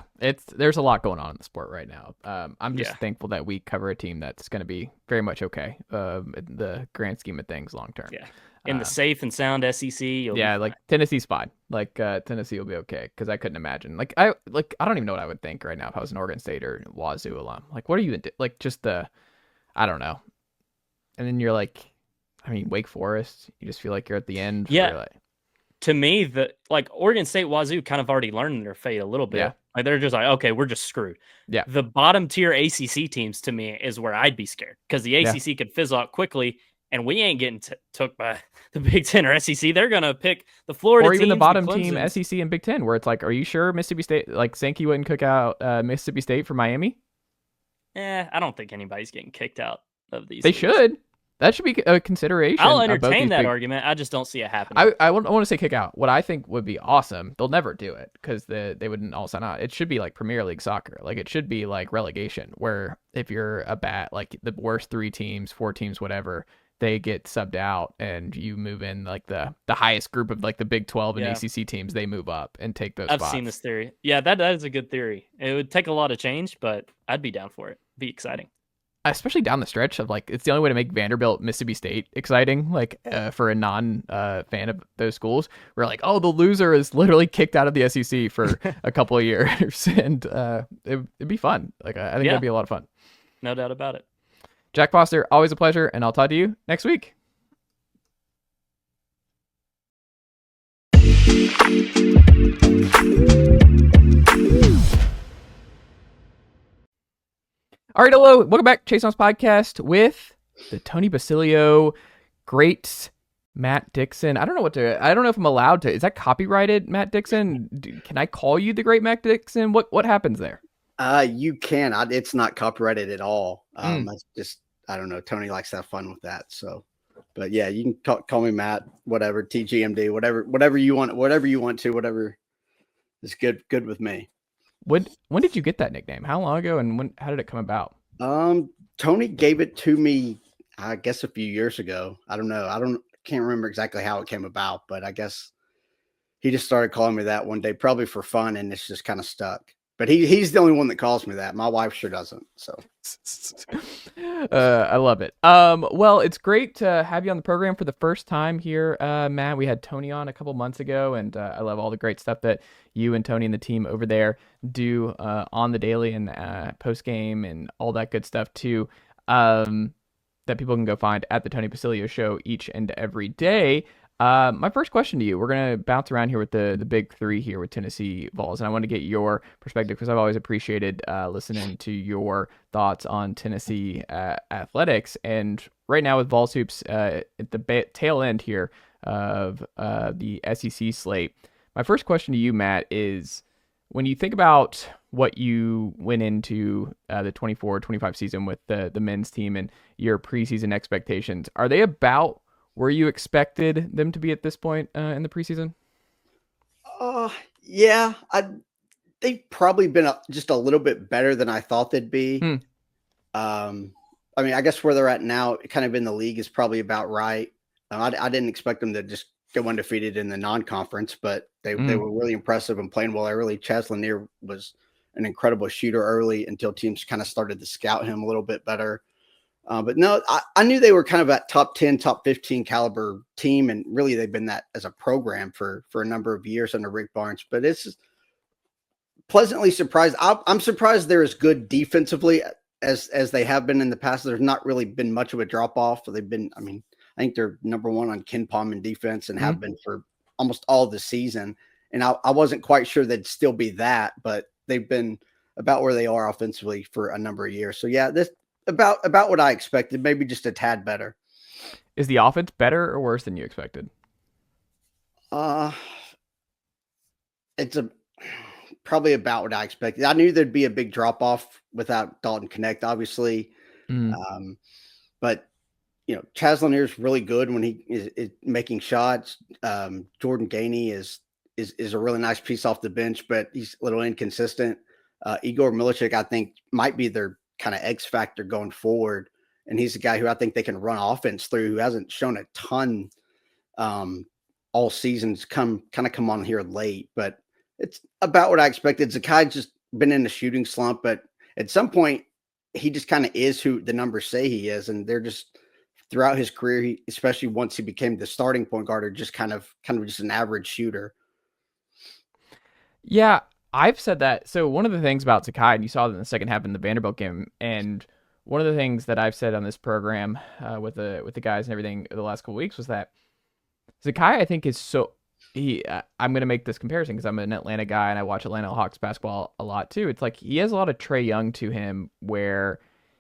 there's a lot going on in the sport right now. I'm just thankful that we cover a team that's going to be very much okay in the grand scheme of things long term. Yeah, in the safe and sound SEC. Like Tennessee's fine. Like Tennessee will be okay, because I couldn't imagine. I don't even know what I would think right now if I was an Oregon State or Wazoo alum. Like, what are you even like? Just I don't know. And then you're like, I mean, Wake Forest. You just feel like you're at the end. Yeah. To me, Oregon State, Wazoo kind of already learned their fate a little bit. Yeah. Like they're just like, okay, we're just screwed. Yeah. The bottom tier ACC teams to me is where I'd be scared because the ACC could fizzle out quickly, and we ain't getting took by the Big Ten or SEC. They're gonna pick the Florida or even teams, the bottom the team, Clemsons. SEC and Big Ten, where it's like, are you sure Mississippi State, like Sankey wouldn't cook out Mississippi State for Miami? I don't think anybody's getting kicked out of these. They leagues. should. That should be a consideration. I'll entertain that argument. I just don't see it happening. I want to say kick out. What I think would be awesome, they'll never do it because they wouldn't all sign out. It should be like Premier League soccer. Like it should be like relegation, where if you're like the worst 3 teams, 4 teams, whatever, they get subbed out and you move in like the highest group of like the Big 12 and ACC teams. They move up and take those spots. I've seen this theory. Yeah, that is a good theory. It would take a lot of change, but I'd be down for it. Be exciting. Especially down the stretch of like, it's the only way to make Vanderbilt, Mississippi State exciting. Like for a non fan of those schools, we're like, oh, the loser is literally kicked out of the SEC for a couple of years, and it'd be fun. Like I think that'd be a lot of fun. No doubt about it. Jack Foster, always a pleasure, and I'll talk to you next week. All right, hello. Welcome back to Chase Thomas Podcast with the Tony Basilio, great Matt Dixon. I don't know if I'm allowed to. Is that copyrighted, Matt Dixon? Can I call you the great Matt Dixon? What happens there? You can. It's not copyrighted at all. That's just, I don't know. Tony likes to have fun with that. So, but yeah, you can call me Matt, whatever, TGMD, whatever you want, whatever is good with me. When did you get that nickname? How long ago, and how did it come about? Tony gave it to me, I guess, a few years ago. I don't know. Can't remember exactly how it came about, but I guess he just started calling me that one day, probably for fun, and it's just kind of stuck. But he's the only one that calls me that. My wife sure doesn't. So I love it. Well, it's great to have you on the program for the first time here, Matt. We had Tony on a couple months ago, and I love all the great stuff that you and Tony and the team over there do on the daily and post game and all that good stuff too. That people can go find at the Tony Basilio Show each and every day. My first question to you, we're going to bounce around here with the big 3 here with Tennessee Vols, and I want to get your perspective because I've always appreciated listening to your thoughts on Tennessee athletics. And right now with Vols Hoops at the tail end here of the SEC slate, my first question to you, Matt, is when you think about what you went into the 24-25 season with the men's team and your preseason expectations, are they about where you expected them to be at this point in the preseason? Yeah, they've probably been just a little bit better than I thought they'd be. I mean, I guess where they're at now, kind of in the league, is probably about right. I didn't expect them to just go undefeated in the non-conference, but they were really impressive and playing well early. Chaz Lanier was an incredible shooter early until teams kind of started to scout him a little bit better. But no, I knew they were kind of at top 10, top 15 caliber team. And really they've been that as a program for a number of years under Rick Barnes, but it's pleasantly surprised. I'm surprised they're as good defensively as they have been in the past. There's not really been much of a drop off. They've been, I think they're number 1 on Ken Palm in defense and have been for almost all the season. And I wasn't quite sure they'd still be that, but they've been about where they are offensively for a number of years. So yeah, this about what I expected, maybe just a tad better. Is the offense better or worse than you expected? It's probably about what I expected. I knew there'd be a big drop off without Dalton Connect, obviously. But Chaz Lanier is really good when he is making shots. Jordan Gainey is a really nice piece off the bench, but he's a little inconsistent. Igor Milicic, I think, might be their kind of X factor going forward. And he's a guy who I think they can run offense through, who hasn't shown a ton all seasons, come on here late, but it's about what I expected. Zakai's just been in a shooting slump, but at some point he just kind of is who the numbers say he is. And they're just throughout his career, especially once he became the starting point guard, or just kind of just an average shooter. Yeah, I've said that. So one of the things about Zakai, and you saw it in the second half in the Vanderbilt game, and one of the things that I've said on this program with the guys and everything the last couple of weeks was that Zakai, I think, is so I'm going to make this comparison because I'm an Atlanta guy and I watch Atlanta Hawks basketball a lot too. It's like he has a lot of Trae Young to him where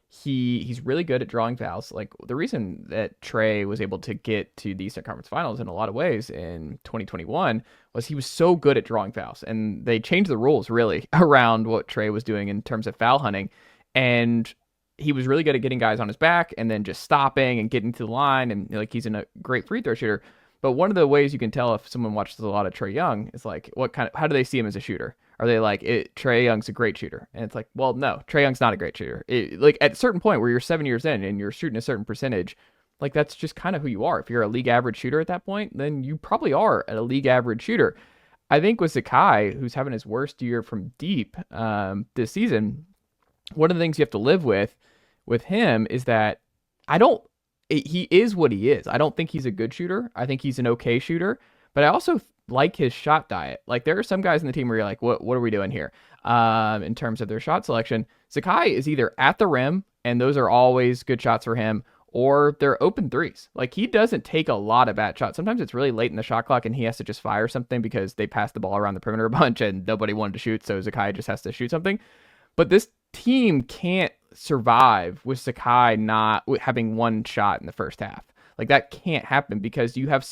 he's really good at drawing fouls. Like the reason that Trae was able to get to the Eastern Conference Finals in a lot of ways in 2021 was he was so good at drawing fouls, and they changed the rules really around what Trae was doing in terms of foul hunting, and he was really good at getting guys on his back and then just stopping and getting to the line, and like he's a great free throw shooter. But one of the ways you can tell if someone watches a lot of Trae Young is like, how do they see him as a shooter? Are they like, Trae Young's a great shooter? And it's like, well, no, Trae Young's not a great shooter. Like at a certain point where you're 7 years in and you're shooting a certain percentage, like that's just kind of who you are. If you're a league average shooter at that point, then you probably are a league average shooter. I think with Zakai, who's having his worst year from deep this season, one of the things you have to live with him is that he is what he is. I don't think he's a good shooter. I think he's an okay shooter, but I also like his shot diet. Like there are some guys in the team where you're like, what are we doing here? In terms of their shot selection, Zakai is either at the rim, and those are always good shots for him, or they're open threes. Like he doesn't take a lot of bad shots. Sometimes it's really late in the shot clock and he has to just fire something because they passed the ball around the perimeter a bunch and nobody wanted to shoot. So Zakai just has to shoot something. But this team can't survive with Sakai not having one shot in the first half. Like that can't happen because you have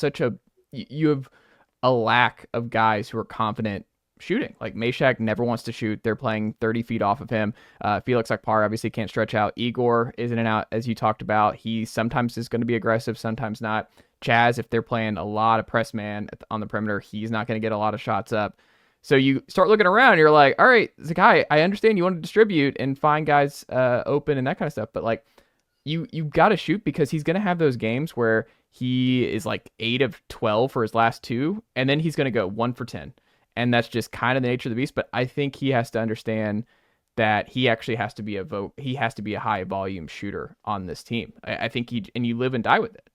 a lack of guys who are confident shooting. Like Meshack never wants to shoot. They're playing 30 feet off of him. Felix Akpar obviously can't stretch out. Igor is in and out, as you talked about. He sometimes is going to be aggressive, sometimes not. Chaz, if they're playing a lot of press man on the perimeter, he's not going to get a lot of shots up. So you start looking around and you're like, all right, Zakai, I understand you want to distribute and find guys open and that kind of stuff, but like you got to shoot because he's going to have those games where he is like 8 of 12 for his last 2, and then he's going to go 1 for 10. And that's just kind of the nature of the beast. But I think he has to understand that he actually has to be a high volume shooter on this team. I think and you live and die with it.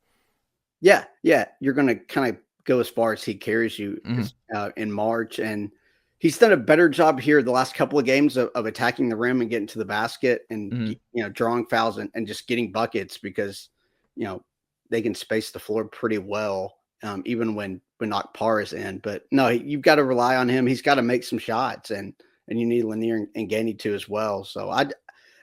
Yeah. You're going to kind of go as far as he carries you in March. And he's done a better job here the last couple of games of attacking the rim and getting to the basket and, drawing fouls and just getting buckets because, they can space the floor pretty well, even when Akpar is in. But no, you've got to rely on him. He's got to make some shots and you need Lanier and Gainey too as well. So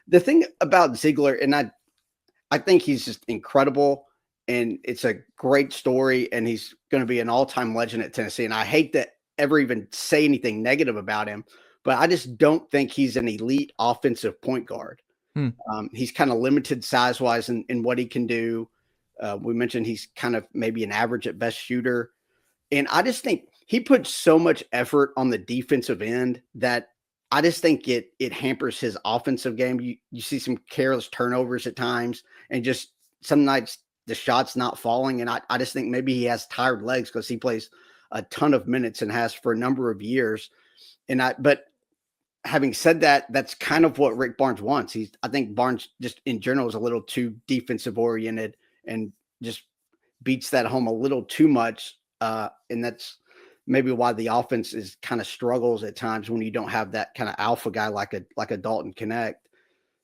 the thing about Ziegler, and I think he's just incredible and it's a great story and he's going to be an all-time legend at Tennessee. And I hate to ever even say anything negative about him, but I just don't think he's an elite offensive point guard. He's kind of limited size-wise in what he can do. We mentioned he's kind of maybe an average at best shooter. And I just think he puts so much effort on the defensive end that I just think it hampers his offensive game. You see some careless turnovers at times and just some nights the shot's not falling. And I just think maybe he has tired legs because he plays a ton of minutes and has for a number of years. But having said that, that's kind of what Rick Barnes wants. I think Barnes just in general is a little too defensive oriented and just beats that home a little too much. And that's maybe why the offense is kind of struggles at times when you don't have that kind of alpha guy like a Dalton Connect.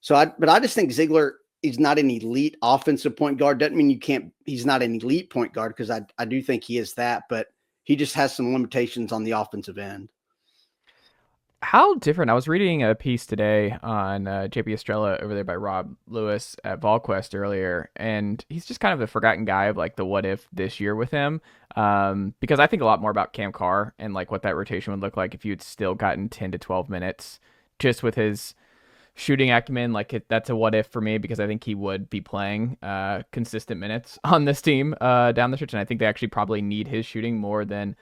But I just think Ziegler is not an elite offensive point guard. Doesn't mean he's not an elite point guard because I do think he is that, but he just has some limitations on the offensive end. How different. I was reading a piece today on JP Estrella over there by Rob Lewis at VolQuest earlier, and he's just kind of the forgotten guy of like the what if this year with him, because I think a lot more about Cam Carr and like what that rotation would look like if you'd still gotten 10 to 12 minutes just with his shooting acumen. That's a what if for me because I think he would be playing consistent minutes on this team down the stretch, and I think they actually probably need his shooting more than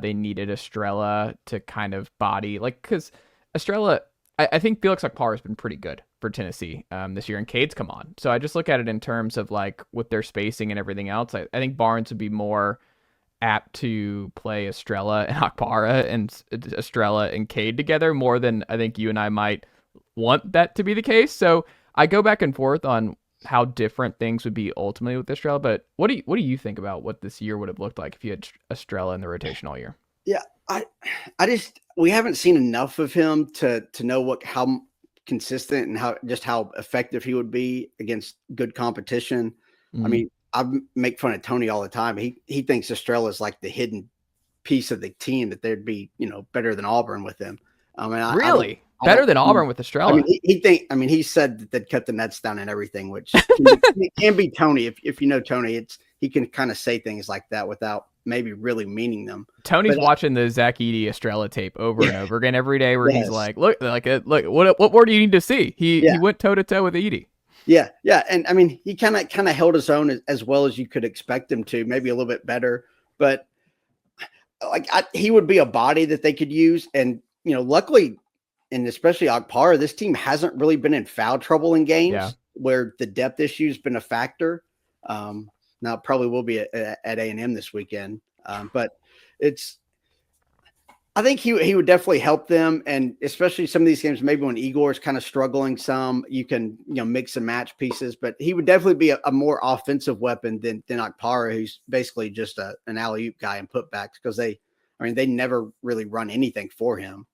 they needed Estrella to kind of body, because Estrella, I think Felix Akpar has been pretty good for Tennessee this year, and Cade's come on. So I just look at it in terms of like with their spacing and everything else. I think Barnes would be more apt to play Estrella and Akpara and Estrella and Cade together more than I think you and I might want that to be the case. So I go back and forth on how different things would be ultimately with Estrella, but what do you think about what this year would have looked like if you had Estrella in the rotation all year? Yeah, we haven't seen enough of him to know how consistent and how effective he would be against good competition. I mean, I make fun of Tony all the time. He thinks Estrella is like the hidden piece of the team, that they'd be, better than Auburn with him. Really? Better than Auburn with Estrella? He said that they'd cut the nets down and everything, which can be Tony. If you know Tony, he can kind of say things like that without maybe really meaning them. Tony's watching the Zach Edey Estrella tape over and over again every day, where he's like, look, what more do you need to see? He went toe to toe with Edey. Yeah, and he kind of held his own as well as you could expect him to, maybe a little bit better, but he would be a body that they could use, and luckily, and especially Agpara, this team hasn't really been in foul trouble in games where the depth issue's been a factor. Now it probably will be at A&M this weekend, but I think he would definitely help them, and especially some of these games, maybe when Igor is kind of struggling some, you can mix and match pieces. But he would definitely be a more offensive weapon than Agpara, who's basically just an alley-oop guy and putbacks, because they never really run anything for him.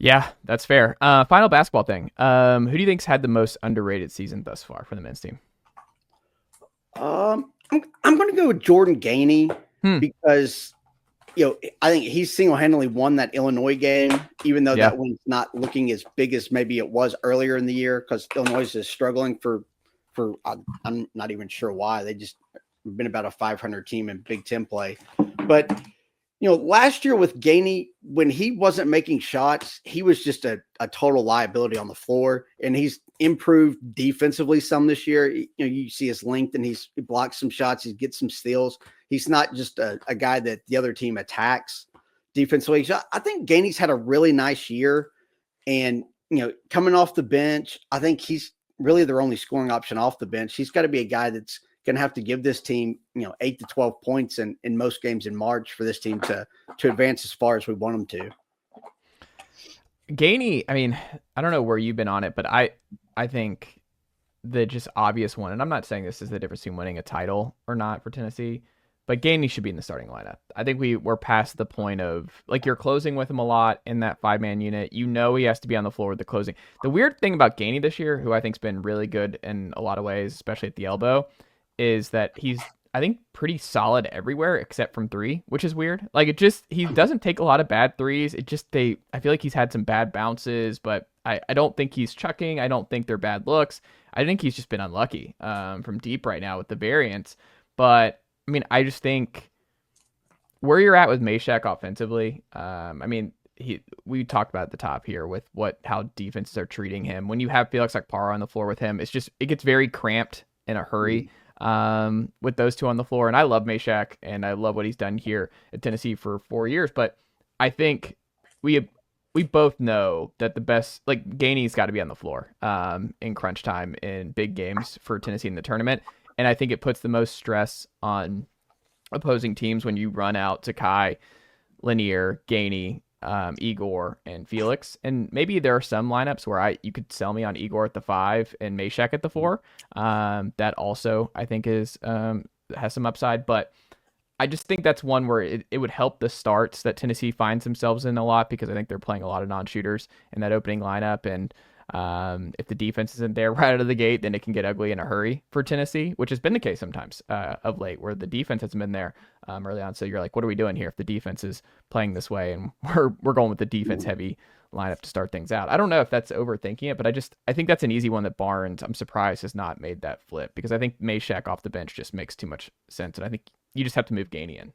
Yeah, that's fair. Final basketball thing. Who do you think's had the most underrated season thus far for the men's team? I'm going to go with Jordan Gainey because I think he single-handedly won that Illinois game, even though that one's not looking as big as maybe it was earlier in the year, because Illinois is struggling for I'm not even sure why. They just been about a 500 team in Big Ten play, but. Last year with Gainey, when he wasn't making shots, he was just a total liability on the floor, and he's improved defensively some this year. You see his length, and he blocks some shots. He gets some steals. He's not just a guy that the other team attacks defensively. So I think Gainey's had a really nice year, and, coming off the bench, I think he's really their only scoring option off the bench. He's got to be a guy that's going to have to give this team, 8 to 12 points in most games in March for this team to advance as far as we want them to. Gainey, I don't know where you've been on it, but I think the just obvious one, and I'm not saying this is the difference between winning a title or not for Tennessee, but Gainey should be in the starting lineup. I think we're past the point of, you're closing with him a lot in that 5-man unit. He has to be on the floor with the closing. The weird thing about Gainey this year, who I think's been really good in a lot of ways, especially at the elbow, is that he's, I think, pretty solid everywhere except from 3, which is weird. He doesn't take a lot of bad threes. I feel like he's had some bad bounces, but I don't think he's chucking. I don't think they're bad looks. I think he's just been unlucky from deep right now with the variance. But I just think where you're at with Meshack offensively, we talked about at the top here with how defenses are treating him. When you have Felix Agpara on the floor with him, it gets very cramped in a hurry. With those two on the floor. And I love Meshack, and I love what he's done here at Tennessee for 4 years. But I think we both know that the best, Gainey's got to be on the floor in crunch time in big games for Tennessee in the tournament. And I think it puts the most stress on opposing teams when you run out Sakai, Lanier, Gainey, Igor, and Felix. And maybe there are some lineups where you could sell me on Igor at the 5 and Meshack at the 4. That also I think has some upside, but I just think that's one where it would help the starts that Tennessee finds themselves in a lot, because I think they're playing a lot of non-shooters in that opening lineup. And if the defense isn't there right out of the gate, then it can get ugly in a hurry for Tennessee, which has been the case sometimes of late, where the defense hasn't been there early on. So you're like, what are we doing here if the defense is playing this way? And we're going with the defense heavy lineup to start things out. I don't know if that's overthinking it, but I think that's an easy one that Barnes, I'm surprised, has not made that flip, because I think Meshack off the bench just makes too much sense. And I think you just have to move Gainey in.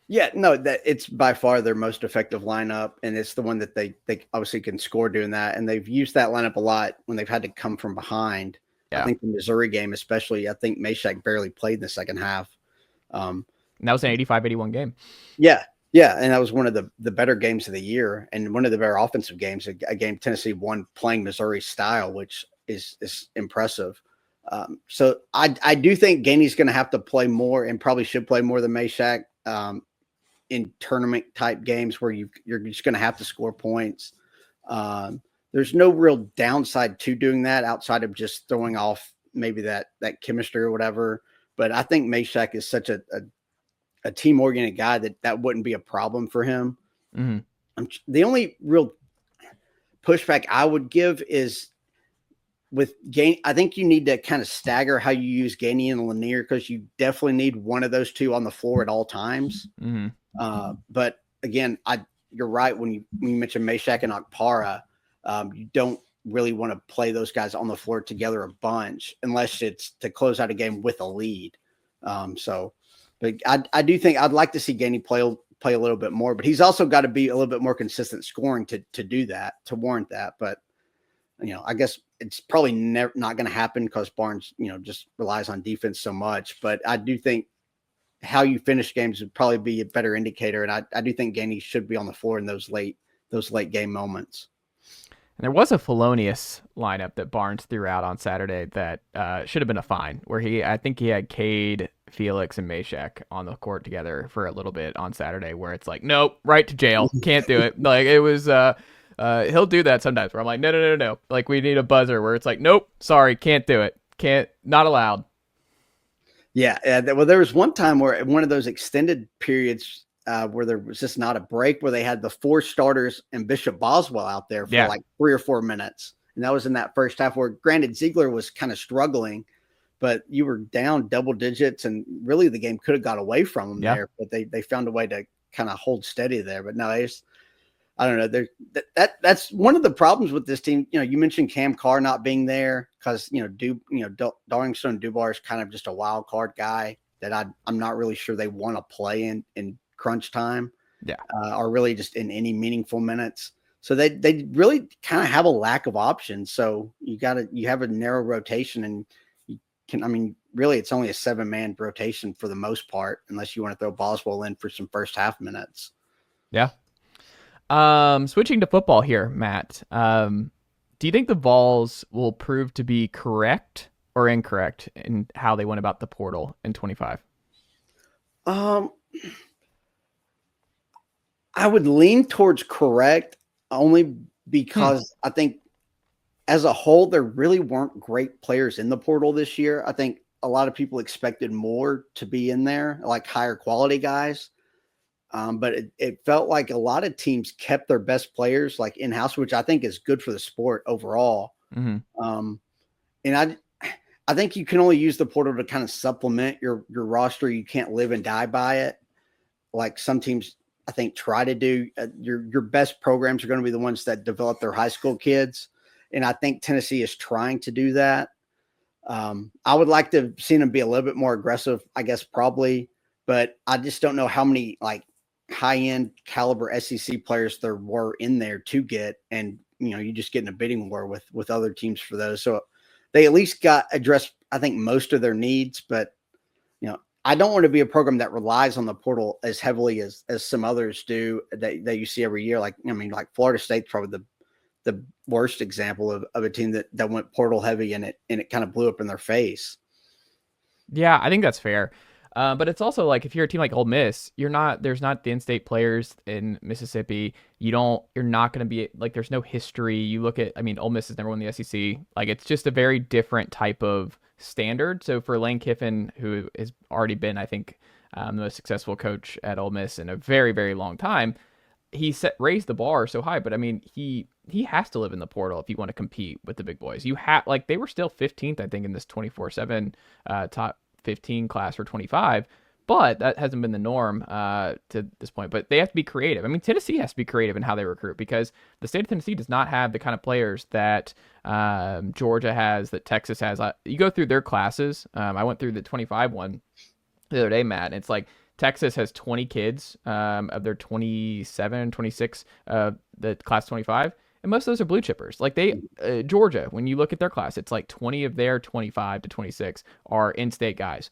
Yeah, no, that it's by far their most effective lineup, and it's the one that they obviously can score doing that. And they've used that lineup a lot when they've had to come from behind. Yeah. I think the Missouri game, especially, I think Meshack barely played in the second half. And that was an 85-81 game. Yeah, and that was one of the better games of the year, and one of the better offensive games. A game Tennessee won playing Missouri style, which is impressive. So I do think Gainey's going to have to play more, and probably should play more than Meshack. In tournament type games where you're just going to have to score points. There's no real downside to doing that outside of just throwing off maybe that chemistry or whatever. But I think Meshack is such a team oriented guy that wouldn't be a problem for him. Mm-hmm. The only real pushback I would give is with Gainey. I think you need to kind of stagger how you use Gainey and Lanier, because you definitely need one of those two on the floor at all times. Mm-hmm. But again, you're right when you mentioned Meshack and Okpara. You don't really want to play those guys on the floor together a bunch unless it's to close out a game with a lead. But I do think I'd like to see Gainey play a little bit more, but he's also got to be a little bit more consistent scoring to do that, to warrant that. But I guess it's probably not going to happen because Barnes, just relies on defense so much. But I do think how you finish games would probably be a better indicator. And I do think Gainey should be on the floor in those late game moments. And there was a felonious lineup that Barnes threw out on Saturday that should have been a fine, where I think he had Cade, Felix, and Meshack on the court together for a little bit on Saturday, where it's like, nope, right to jail, can't do it. Like it was, he'll do that sometimes where I'm like, no. Like we need a buzzer where it's like, nope, sorry, can't do it. Not allowed. Yeah. Well, there was one time where one of those extended periods where there was just not a break, where they had the 4 starters and Bishop Boswell out there for like 3 or 4 minutes. And that was in that first half where, granted, Ziegler was kind of struggling, but you were down double digits and really the game could have got away from them there, but they found a way to kind of hold steady there. But no, I don't know. That's one of the problems with this team. You mentioned Cam Carr not being there because, Darlington and Dubar is kind of just a wild card guy that I'm not really sure they want to play in crunch time, or really just in any meaningful minutes. So they really kind of have a lack of options. So you have a narrow rotation, and really it's only a 7-man rotation for the most part, unless you want to throw Boswell in for some first half minutes. Yeah. Switching to football here, Matt. Do you think the Vols will prove to be correct or incorrect in how they went about the portal in 25? I would lean towards correct only because I think as a whole, there really weren't great players in the portal this year. I think a lot of people expected more to be in there, like higher quality guys. But it felt like a lot of teams kept their best players like in-house, which I think is good for the sport overall. Mm-hmm. And I think you can only use the portal to kind of supplement your roster. You can't live and die by it. Like some teams, I think, try to do. Your best programs are going to be the ones that develop their high school kids. And I think Tennessee is trying to do that. I would like to have seen them be a little bit more aggressive, I guess, probably. But I just don't know how many high-end caliber SEC players there were in there to get. And, you just get in a bidding war with other teams for those. So they at least got addressed, I think, most of their needs. But, I don't want to be a program that relies on the portal as heavily as some others do that you see every year. Like Florida State's probably the worst example of a team that went portal heavy and it kind of blew up in their face. Yeah, I think that's fair. But it's also like if you're a team like Ole Miss, there's not the in-state players in Mississippi. You're not going to be there's no history. You look at, Ole Miss is number 1 in the SEC. It's just a very different type of standard. So for Lane Kiffin, who has already been, I think, the most successful coach at Ole Miss in a very, very long time, he raised the bar so high. But he has to live in the portal if you want to compete with the big boys. You have they were still 15th, I think, in this 24/7 top 15 class for 25, but that hasn't been the norm to this point. But they have to be creative. Tennessee has to be creative in how they recruit because the state of Tennessee does not have the kind of players that Georgia has, that Texas has. You go through their classes. I went through the 25 one the other day, Matt, and it's like Texas has 20 kids of their 27, 26, the class 25. And most of those are blue chippers. Georgia, when you look at their class, it's like 20 of their 25 to 26 are in-state guys.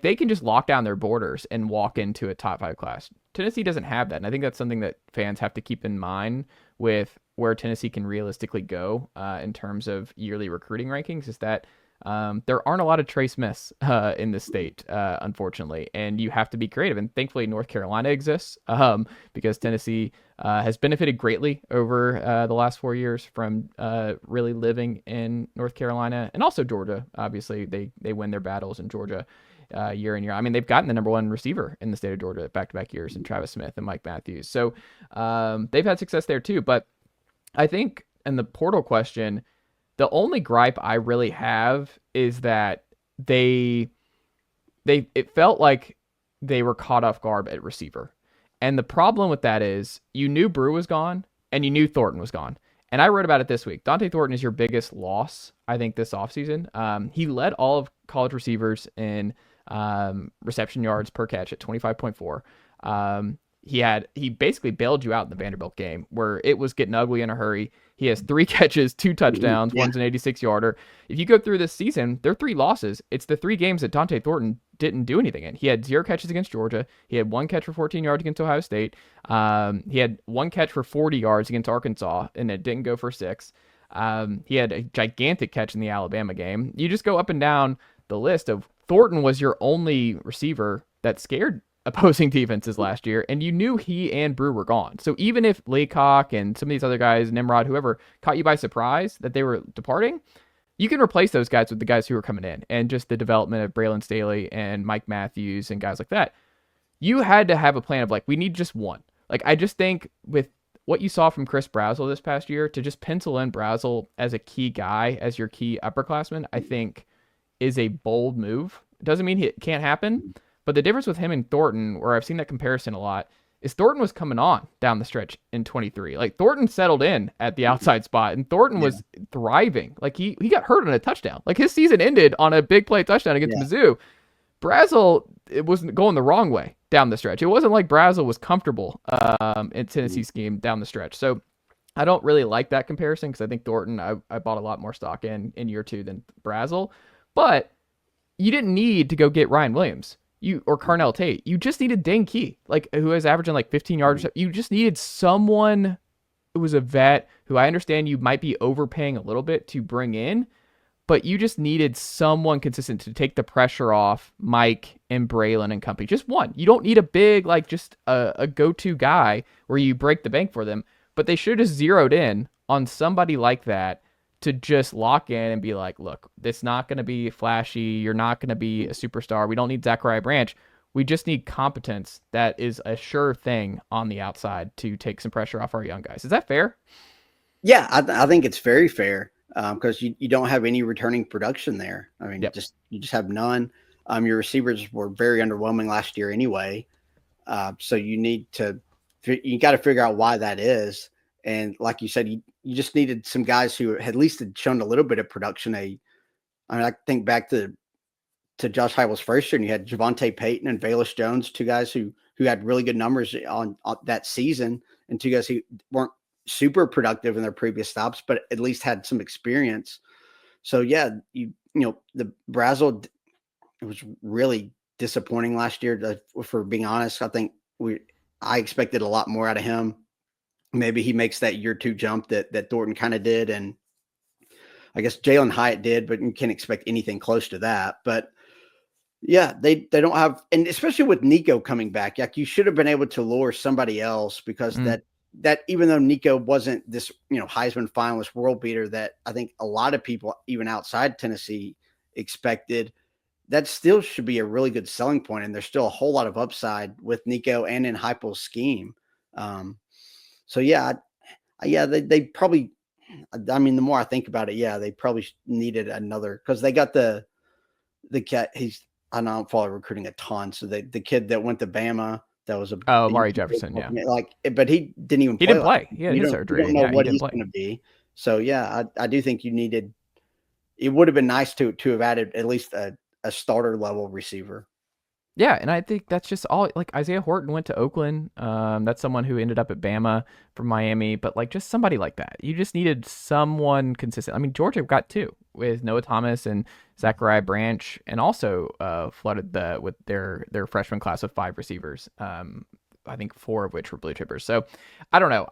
They can just lock down their borders and walk into a top 5 class. Tennessee doesn't have that. And I think that's something that fans have to keep in mind with where Tennessee can realistically go in terms of yearly recruiting rankings, is that there aren't a lot of Trey Smiths in the state, unfortunately, and you have to be creative. And thankfully, North Carolina exists because Tennessee has benefited greatly over the last 4 years from really living in North Carolina, and also Georgia. Obviously, they win their battles in Georgia year in year. They've gotten the number 1 receiver in the state of Georgia back-to-back years in Travis Smith and Mike Matthews. So they've had success there too. But I think in the portal question, the only gripe I really have is that it felt like they were caught off guard at receiver. And the problem with that is you knew Brew was gone and you knew Thornton was gone. And I wrote about it this week. Dante Thornton is your biggest loss, I think, this offseason. He led all of college receivers in reception yards per catch at 25.4. He basically bailed you out in the Vanderbilt game where it was getting ugly in a hurry. He has 3 catches, 2 touchdowns, one's an 86-yarder. If you go through this season, there are 3 losses. It's the 3 games that Dante Thornton didn't do anything in. He had 0 catches against Georgia. He had 1 catch for 14 yards against Ohio State. He had 1 catch for 40 yards against Arkansas, and it didn't go for 6. He had a gigantic catch in the Alabama game. You just go up and down the list of Thornton was your only receiver that scared opposing defenses last year, and you knew he and Brew were gone. So even if Laycock and some of these other guys, Nimrod, whoever, caught you by surprise that they were departing, you can replace those guys with the guys who are coming in, and just the development of Braylon Staley and Mike Matthews and guys like that. You had to have a plan of like, we need just one. Like, I just think with what you saw from Chris Brazzell this past year, to just pencil in Brazzell as a key guy, as your key upperclassman, I think is a bold move. It doesn't mean it can't happen, but the difference with him and Thornton, where I've seen that comparison a lot, is Thornton was coming on down the stretch in 23. Like, Thornton settled in at the outside spot, and Thornton was thriving. Like, he got hurt on a touchdown. Like, his season ended on a big play touchdown against Mizzou. Brazzell, it was going the wrong way down the stretch. It wasn't like Brazzell was comfortable in Tennessee's scheme down the stretch. So I don't really like that comparison because I think Thornton, I bought a lot more stock in year 2 than Brazzell. But you didn't need to go get Ryan Williams or Carnell Tate. You just needed Dane Key, like, who was averaging like 15 yards. You just needed someone who was a vet, who I understand you might be overpaying a little bit to bring in, but you just needed someone consistent to take the pressure off Mike and Braylon and company. Just one. You don't need a big, like, just a go-to guy where you break the bank for them, but they should have zeroed in on somebody like that to just lock in and be like, look, it's not going to be flashy. You're not going to be a superstar. We don't need Zachariah Branch. We just need competence that is a sure thing on the outside to take some pressure off our young guys. Is that fair? Yeah, I think it's very fair because you don't have any returning production there. I mean, you just have none. Your receivers were very underwhelming last year anyway. So you got to figure out why that is. And like you said, you just needed some guys who at least had shown a little bit of production. I think back to Josh Heupel's first year, and you had Javonte Payton and Bayless Jones, 2 guys who had really good numbers on that season, and 2 guys who weren't super productive in their previous stops, but at least had some experience. So yeah, the Brazzell, it was really disappointing last year. For being honest, I think I expected a lot more out of him. Maybe he makes that year 2 jump that Thornton kind of did. And I guess Jalen Hyatt did, but you can't expect anything close to that. But yeah, they don't have, and especially with Nico coming back, like, you should have been able to lure somebody else because that even though Nico wasn't this, Heisman finalist world beater that I think a lot of people, even outside Tennessee, expected, that still should be a really good selling point. And there's still a whole lot of upside with Nico and in Heupel's scheme. So they probably, I mean, the more I think about it, they probably needed another, because they got the cat. I don't follow recruiting a ton. So the kid that went to Bama, that was Amari Jefferson. But he didn't even play. He didn't play. He had his surgery. You don't know what he's going to be. So I do think it would have been nice to have added at least a starter level receiver. Yeah, and I think that's just all. Like, Isaiah Horton went to Oakland. That's someone who ended up at Bama from Miami, but like, just somebody like that. You just needed someone consistent. I mean, Georgia got 2 with Noah Thomas and Zachariah Branch, and also flooded with their freshman class of 5 receivers. I think 4 of which were blue chippers. So I don't know.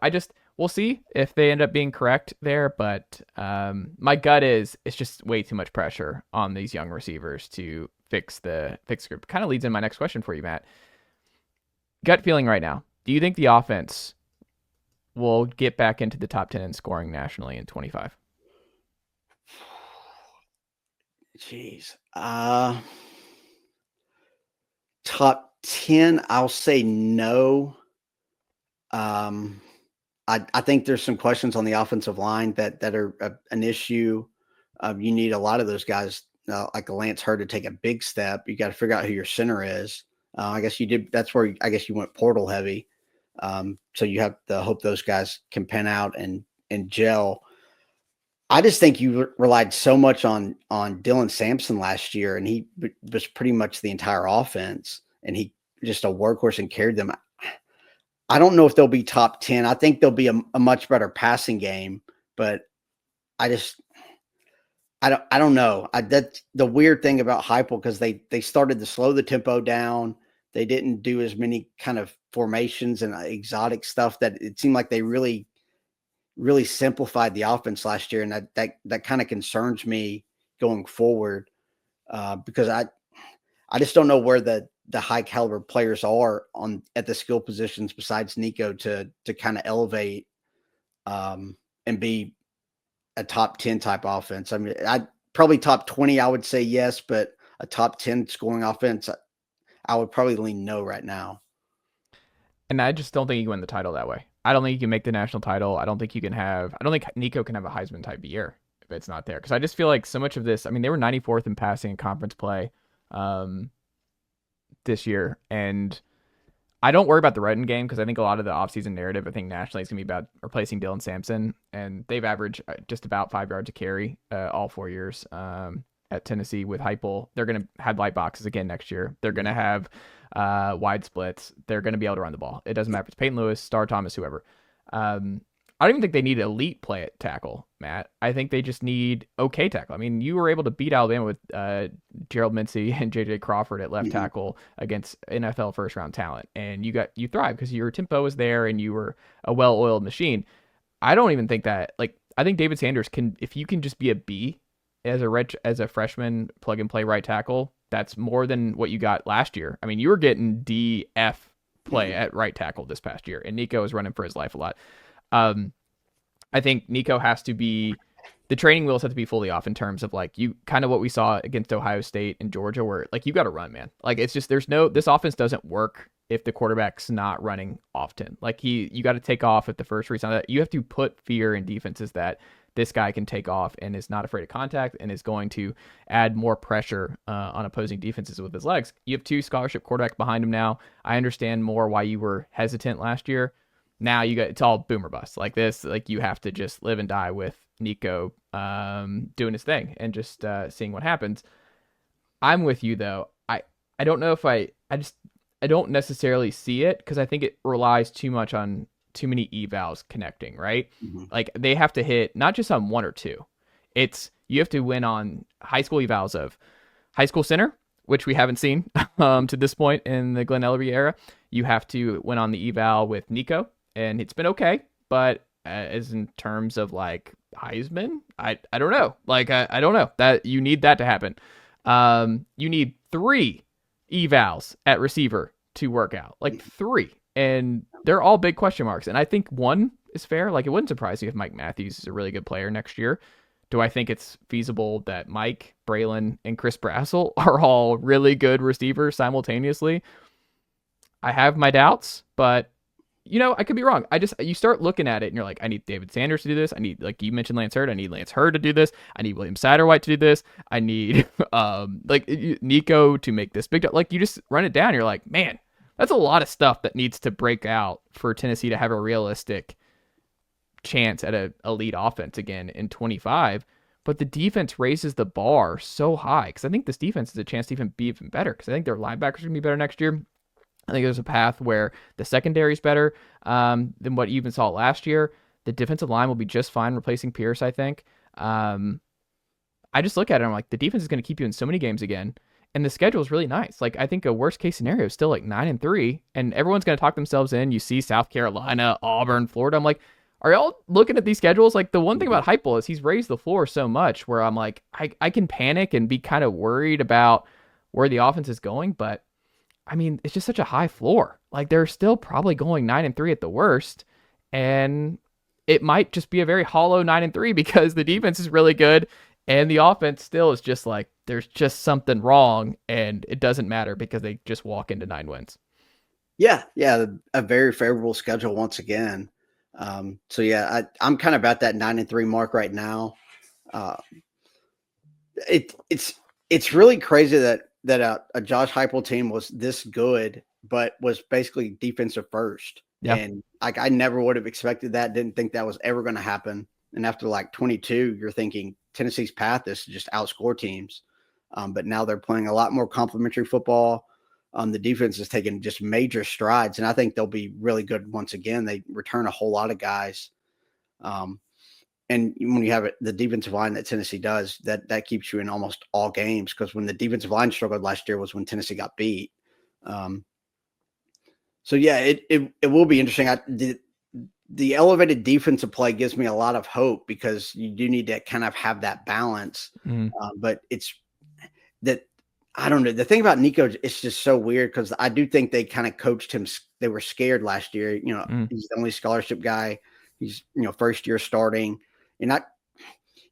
We'll see if they end up being correct there, but my gut is it's just way too much pressure on these young receivers to fix the group. Kind of leads in my next question for you, Matt. Gut feeling right now. Do you think the offense will get back into the top 10 in scoring nationally in 25? Jeez. Top 10, I'll say no. I think there's some questions on the offensive line that are an issue. You need a lot of those guys, like a Lance Hurd, to take a big step. You got to figure out who your center is. I guess you did. That's where I guess you went portal heavy. So you have to hope those guys can pan out and gel. I just think you relied so much on Dylan Sampson last year, and he was pretty much the entire offense, and he just a workhorse and carried them. I don't know if they'll be top 10. I think they'll be a much better passing game, but I don't know. That's the weird thing about Heupel, because they started to slow the tempo down. They didn't do as many kind of formations and exotic stuff that it seemed like they really simplified the offense last year. And that kind of concerns me going forward, because I just don't know where the high caliber players are at the skill positions besides Nico to kind of elevate and be a top 10 type offense. I mean, I probably top 20, I would say yes, but a top 10 scoring offense, I would probably lean no right now. And I just don't think you can win the title that way. I don't think you can make the national title. I don't think Nico can have a Heisman type year if it's not there. Because I just feel like so much of this, I mean, they were 94th in passing in conference play this year. And I don't worry about the running game, because I think a lot of the offseason narrative, I think nationally, is going to be about replacing Dylan Sampson. And they've averaged just about 5 yards a carry all 4 years at Tennessee with Heupel. They're going to have light boxes again next year. They're going to have wide splits. They're going to be able to run the ball. It doesn't matter if it's Peyton Lewis, Star Thomas, whoever. I don't even think they need elite play at tackle, Matt. I think they just need okay tackle. I mean, you were able to beat Alabama with Gerald Mincey and J.J. Crawford at left tackle against NFL first-round talent, and you thrived because your tempo was there and you were a well-oiled machine. I don't even think that, I think David Sanders can, if you can just be a B as a freshman plug-and-play right tackle, that's more than what you got last year. I mean, you were getting DF play at right tackle this past year, and Nico was running for his life a lot. I think Nico the training wheels have to be fully off in terms of you kind of what we saw against Ohio State and Georgia, where you got to run, man. It's just, this offense doesn't work if the quarterback's not running often. You got to take off at the first reason that you have to put fear in defenses that this guy can take off and is not afraid of contact and is going to add more pressure on opposing defenses with his legs. You have 2 scholarship quarterbacks behind him now. I understand more why you were hesitant last year. Now it's all boom or bust. You have to just live and die with Nico doing his thing and just seeing what happens. I'm with you though. I don't know if I don't necessarily see it, because I think it relies too much on too many evals connecting, right? Mm-hmm. They have to hit not just on 1 or 2. You have to win on high school evals of high school center, which we haven't seen to this point in the Glenn Ellery era. You have to win on the eval with Nico, and it's been okay, but as in terms of Heisman, I don't know. I don't know that you need that to happen. You need 3 evals at receiver to work out, 3, and they're all big question marks. And I think 1 is fair. It wouldn't surprise me if Mike Matthews is a really good player next year. Do I think it's feasible that Mike, Braylon, and Chris Brazzell are all really good receivers simultaneously? I have my doubts, but I could be wrong. You start looking at it and you're like, I need David Sanders to do this. I need, you mentioned Lance Hurd. I need Lance Hurd to do this. I need William Satterwhite to do this. I need Nico to make this big. You just run it down. You're like, man, that's a lot of stuff that needs to break out for Tennessee to have a realistic chance at an elite offense again in 25. But the defense raises the bar so high, because I think this defense has a chance to be even better, because I think their linebackers are going to be better next year. I think there's a path where the secondary is better than what you even saw last year. The defensive line will be just fine replacing Pierce, I think. I just look at it and I'm like, the defense is going to keep you in so many games again. And the schedule is really nice. I think a worst case scenario is still 9-3, and everyone's going to talk themselves in. You see South Carolina, Auburn, Florida. I'm like, are y'all looking at these schedules? The one thing about Heupel is he's raised the floor so much where I'm like, I can panic and be kind of worried about where the offense is going, but I mean, it's just such a high floor. They're still probably going 9-3 at the worst, and it might just be a very hollow 9-3 because the defense is really good and the offense still is just there's just something wrong, and it doesn't matter because they just walk into 9 wins. Yeah, a very favorable schedule once again. So yeah, I'm kind of at that 9-3 mark right now. It's really crazy that a Josh Heupel team was this good, but was basically defensive first Yeah. And like, I never would have expected that. Didn't think that was ever going to happen. And after like 22, you're thinking Tennessee's path is to just outscore teams. But now they're playing a lot more complimentary football. The defense has taken just major strides, and I think they'll be really good once again. They return a whole lot of guys. And when you have the defensive line that Tennessee does, that keeps you in almost all games, because when the defensive line struggled last year was when Tennessee got beat. So yeah, it will be interesting. The elevated defensive play gives me a lot of hope, because you do need to kind of have that balance. But it's that, I don't know. The thing about Nico, it's just so weird, because I do think they kind of coached him. They were scared last year. He's the only scholarship guy. He's, first year starting. And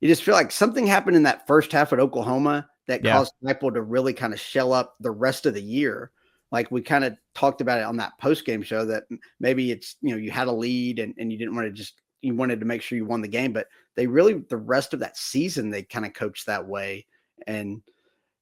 you just feel like something happened in that first half at Oklahoma that caused Heupel to really kind of shell up the rest of the year. Like we kind of talked about it on that post-game show, that maybe it's, you had a lead and you didn't want to you wanted to make sure you won the game, but they really, the rest of that season, they kind of coached that way. And,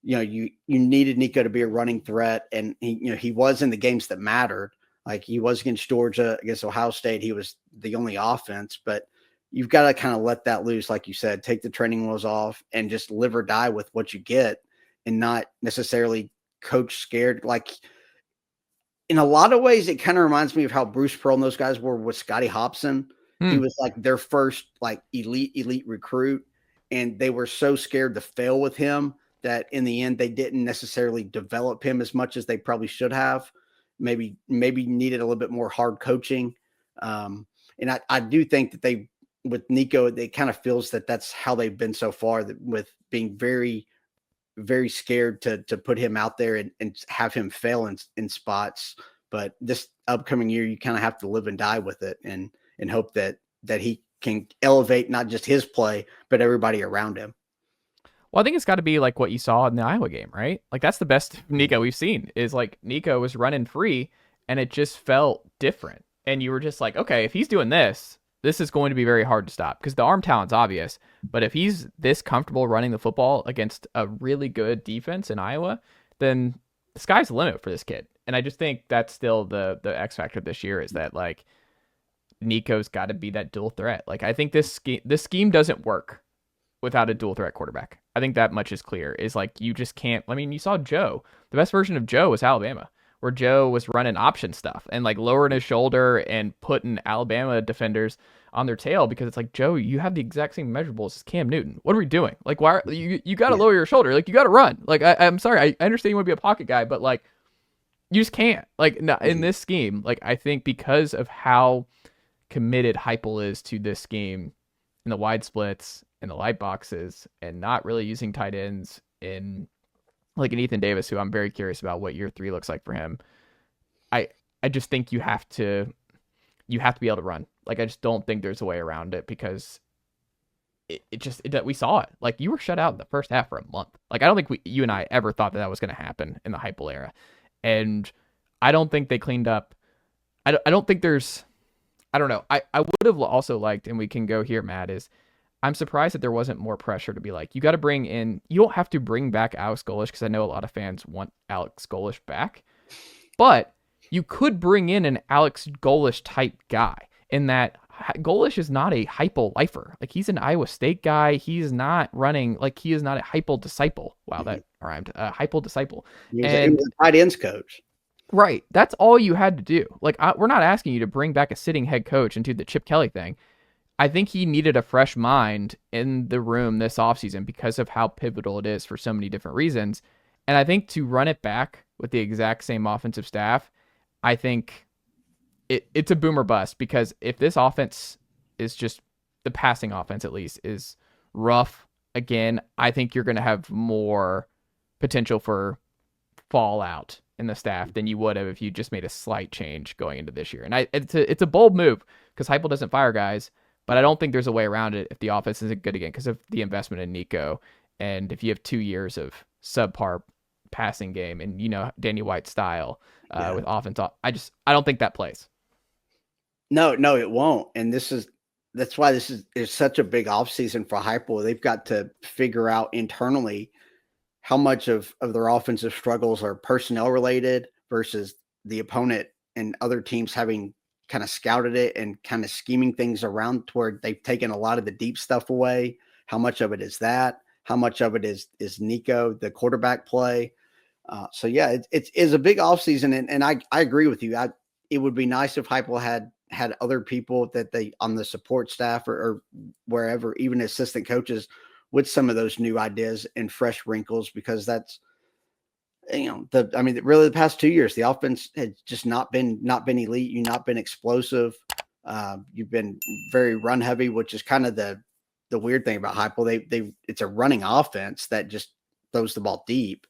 you needed Nico to be a running threat. And he was in the games that mattered. Like he was against Georgia, against Ohio State. He was the only offense, but you've got to kind of let that loose. Like you said, take the training wheels off and just live or die with what you get, and not necessarily coach scared. Like in a lot of ways, it kind of reminds me of how Bruce Pearl and those guys were with Scotty Hobson. He was like their first like elite recruit, and they were so scared to fail with him that in the end, they didn't necessarily develop him as much as they probably should have. Maybe needed a little bit more hard coaching. And I do think that with Nico, it kind of feels that that's how they've been so far, that with being very, very scared to put him out there and have him fail in spots. But this upcoming year, you kind of have to live and die with it and hope that he can elevate not just his play, but everybody around him. Well, I think it's got to be like what you saw in the Iowa game, right? Like that's the best Nico we've seen, is like Nico was running free and it just felt different. And you were just like, okay, if he's doing this is going to be very hard to stop, because the arm talent's obvious. But if he's this comfortable running the football against a really good defense in Iowa, then the sky's the limit for this kid. And I just think that's still the X factor this year, is that like Nico's got to be that dual threat. Like I think this scheme doesn't work without a dual threat quarterback. I think that much is clear. Is like you just can't. I mean, you saw Joe. The best version of Joe was Alabama, where Joe was running option stuff and like lowering his shoulder and putting Alabama defenders on their tail, because it's like, Joe, you have the exact same measurables as Cam Newton. What are we doing? Like, why you got to lower your shoulder? Like, you got to run. Like, I'm sorry, I understand you want to be a pocket guy, but like, you just can't. Like, no, in this scheme, like I think because of how committed Heupel is to this scheme, in the wide splits and the light boxes, and not really using tight ends in like an Ethan Davis, who I'm very curious about what year 3 looks like for him. I just think you have to be able to run. Like I just don't think there's a way around it, because we saw it. Like you were shut out in the first half for a month. Like I don't think you and I ever thought that was going to happen in the Heupel era, and I don't think they cleaned up. I don't think there's. I don't know. I would have also liked, and we can go here, Matt, is I'm surprised that there wasn't more pressure to be like, you got to bring in, you don't have to bring back Alex Golesh, because I know a lot of fans want Alex Golesh back, but you could bring in an Alex Golesh type guy, in that Golesh is not a Heupel lifer. Like he's an Iowa State guy. He's not running, like he is not a Heupel disciple. Wow, that rhymed. Heupel disciple. He was a tight ends coach. Right. That's all you had to do. Like, we're not asking you to bring back a sitting head coach and do the Chip Kelly thing. I think he needed a fresh mind in the room this offseason, because of how pivotal it is for so many different reasons. And I think to run it back with the exact same offensive staff, I think it's a boom or bust, because if this offense is just, the passing offense at least, is rough again, I think you're going to have more potential for fallout in the staff than you would have if you just made a slight change going into this year. And it's a bold move, because Heupel doesn't fire guys, but I don't think there's a way around it if the offense isn't good again, because of the investment in Nico. And if you have 2 years of subpar passing game and, Danny White style with offense, I don't think that plays. No, it won't. And that's why this is such a big offseason for Heupel. They've got to figure out internally how much of their offensive struggles are personnel related versus the opponent and other teams having kind of scouted it and kind of scheming things around to where they've taken a lot of the deep stuff away. How much of it is that? How much of it is Nico, the quarterback play? So yeah, it is a big offseason, and I agree with you. It would be nice if Heupel had other people that they on the support staff or wherever, even assistant coaches, with some of those new ideas and fresh wrinkles, because that's, really the past 2 years, the offense has just not been elite. You've not been explosive. You've been very run heavy, which is kind of the weird thing about Heupel. It's a running offense that just throws the ball deep.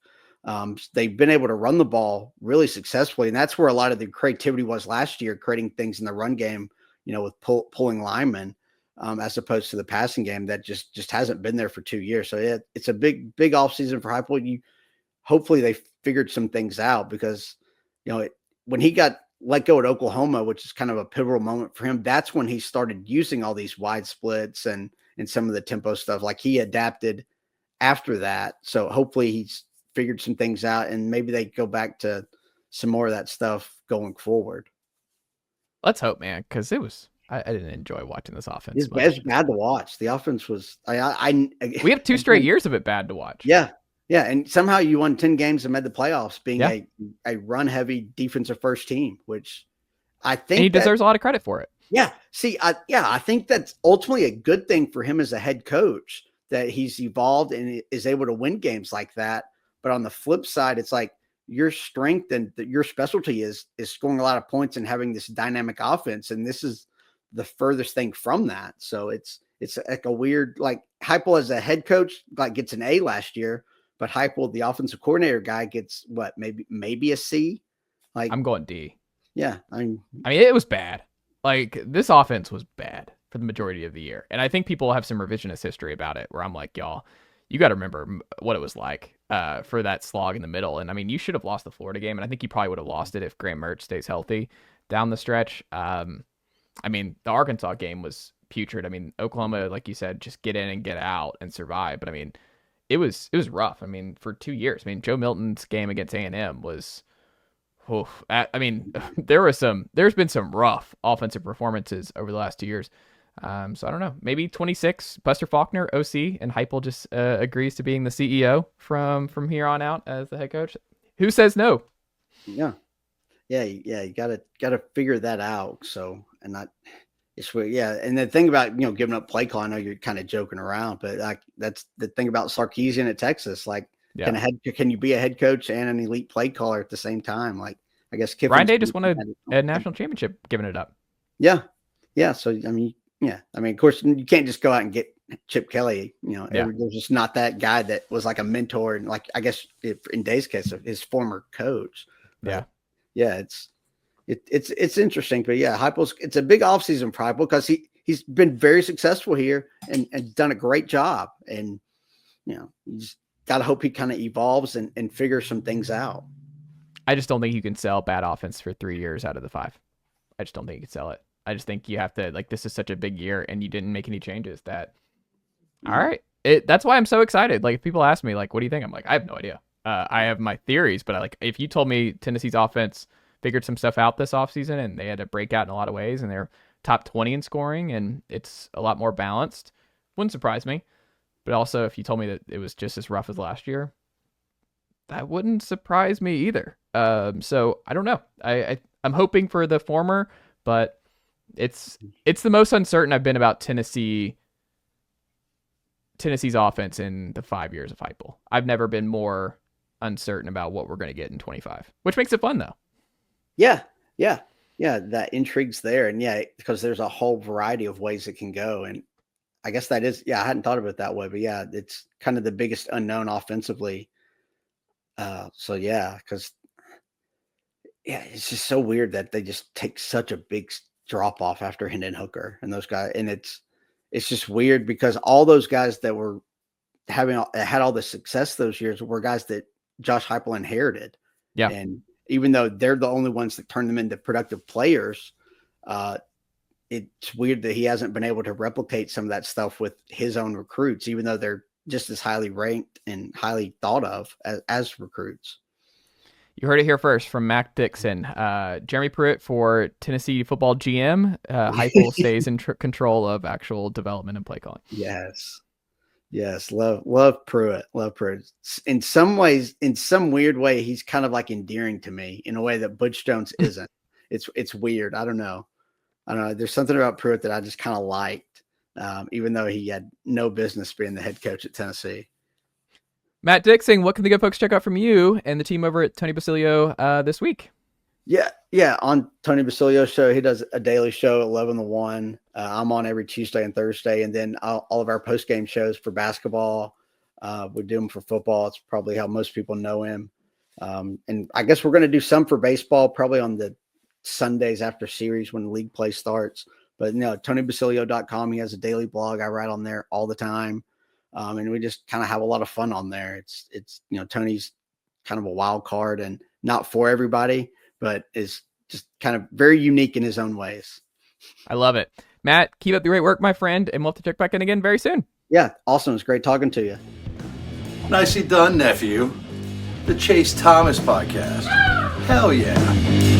They've been able to run the ball really successfully, and that's where a lot of the creativity was last year, creating things in the run game, with pulling linemen, as opposed to the passing game that just hasn't been there for 2 years. So it's a big offseason for Heupel. Hopefully they figured some things out, because when he got let go at Oklahoma, which is kind of a pivotal moment for him, that's when he started using all these wide splits and some of the tempo stuff. Like, he adapted after that. So hopefully he's figured some things out, and maybe they go back to some more of that stuff going forward. Let's hope, man, because I didn't enjoy watching this offense. It's bad to watch. The offense was we have 2 straight years of it bad to watch. Yeah. Yeah. And somehow you won 10 games and made the playoffs, being a run heavy defensive first team, which I think and he deserves a lot of credit for it. Yeah. See, I think that's ultimately a good thing for him as a head coach, that he's evolved and is able to win games like that. But on the flip side, it's like your strength and your specialty is scoring a lot of points and having this dynamic offense. And this is the furthest thing from that. So it's like a weird, like, Heupel as a head coach, like, gets an A last year, but Heupel, the offensive coordinator guy, gets what, maybe a C. Like, I'm going D. Yeah. I mean, it was bad. Like, this offense was bad for the majority of the year. And I think people have some revisionist history about it, where I'm like, y'all, you got to remember what it was like for that slog in the middle. And I mean, you should have lost the Florida game, and I think you probably would have lost it if Graham Mertz stays healthy down the stretch. I mean, the Arkansas game was putrid. I mean, Oklahoma, like you said, just get in and get out and survive. But I mean, it was rough. I mean, for 2 years. I mean, Joe Milton's game against A&M was, I mean, there's been some rough offensive performances over the last 2 years. So I don't know, maybe 26, Buster Faulkner, OC, and Heupel just agrees to being the CEO from here on out as the head coach. Who says no? Yeah. You gotta figure that out. So, and it's weird. Yeah. And the thing about, giving up play call, I know you're kind of joking around, but like, that's the thing about Sarkisian at Texas. Like, can you be a head coach and an elite play caller at the same time? Like, I guess Ryan Day just won a national championship giving it up. Yeah. Yeah. So, I mean, of course, you can't just go out and get Chip Kelly. There's just not that guy that was like a mentor, and, like, I guess in Day's case, his former coach. But, it's interesting. But yeah, it's a big offseason for Heupel, because he's been very successful here and done a great job. And you just gotta hope he kind of evolves and figures some things out. I just don't think you can sell bad offense for 3 years out of the 5. I just don't think you can sell it. I just think you have to, like, this is such a big year and you didn't make any changes that, all right. That's why I'm so excited. Like, if people ask me, like, what do you think? I'm like, I have no idea. I have my theories, but if you told me Tennessee's offense figured some stuff out this offseason and they had to break out in a lot of ways and they're top 20 in scoring and it's a lot more balanced, wouldn't surprise me. But also, if you told me that it was just as rough as last year, that wouldn't surprise me either. So I don't know. I'm hoping for the former, but it's the most uncertain I've been about Tennessee's offense in the 5 years of Heupel. I've never been more uncertain about what we're going to get in 25, which makes it fun though. Yeah. That intrigue's there. And because there's a whole variety of ways it can go. And I guess that is, I hadn't thought of it that way, but it's kind of the biggest unknown offensively. Because it's just so weird that they just take such a big drop off after Hendon Hooker and those guys. And it's just weird, because all those guys that were had all the success those years were guys that Josh Heupel inherited. Yeah. And even though they're the only ones that turn them into productive players, it's weird that he hasn't been able to replicate some of that stuff with his own recruits, even though they're just as highly ranked and highly thought of as recruits. You heard it here first from Mac Dixon. Jeremy Pruitt for Tennessee football GM. Heupel stays in control of actual development and play calling. Yes. Love Pruitt. In some ways, in some weird way, he's kind of like endearing to me in a way that Butch Jones isn't. It's weird. I don't know. There's something about Pruitt that I just kind of liked, even though he had no business being the head coach at Tennessee. Matt Dixon, what can the good folks check out from you and the team over at Tony Basilio this week? Yeah. On Tony Basilio's show, he does a daily show, 11 to 1. I'm on every Tuesday and Thursday. And then all of our post-game shows for basketball, we do them for football. It's probably how most people know him. And I guess we're going to do some for baseball, probably on the Sundays after series when the league play starts. But TonyBasilio.com, he has a daily blog. I write on there all the time. And we just kind of have a lot of fun on there. It's Tony's kind of a wild card and not for everybody, but is just kind of very unique in his own ways. I love it. Matt, keep up the great work, my friend, and we'll have to check back in again very soon. Yeah, awesome. It's great talking to you. Nicely done, nephew. The Chase Thomas Podcast. Hell yeah.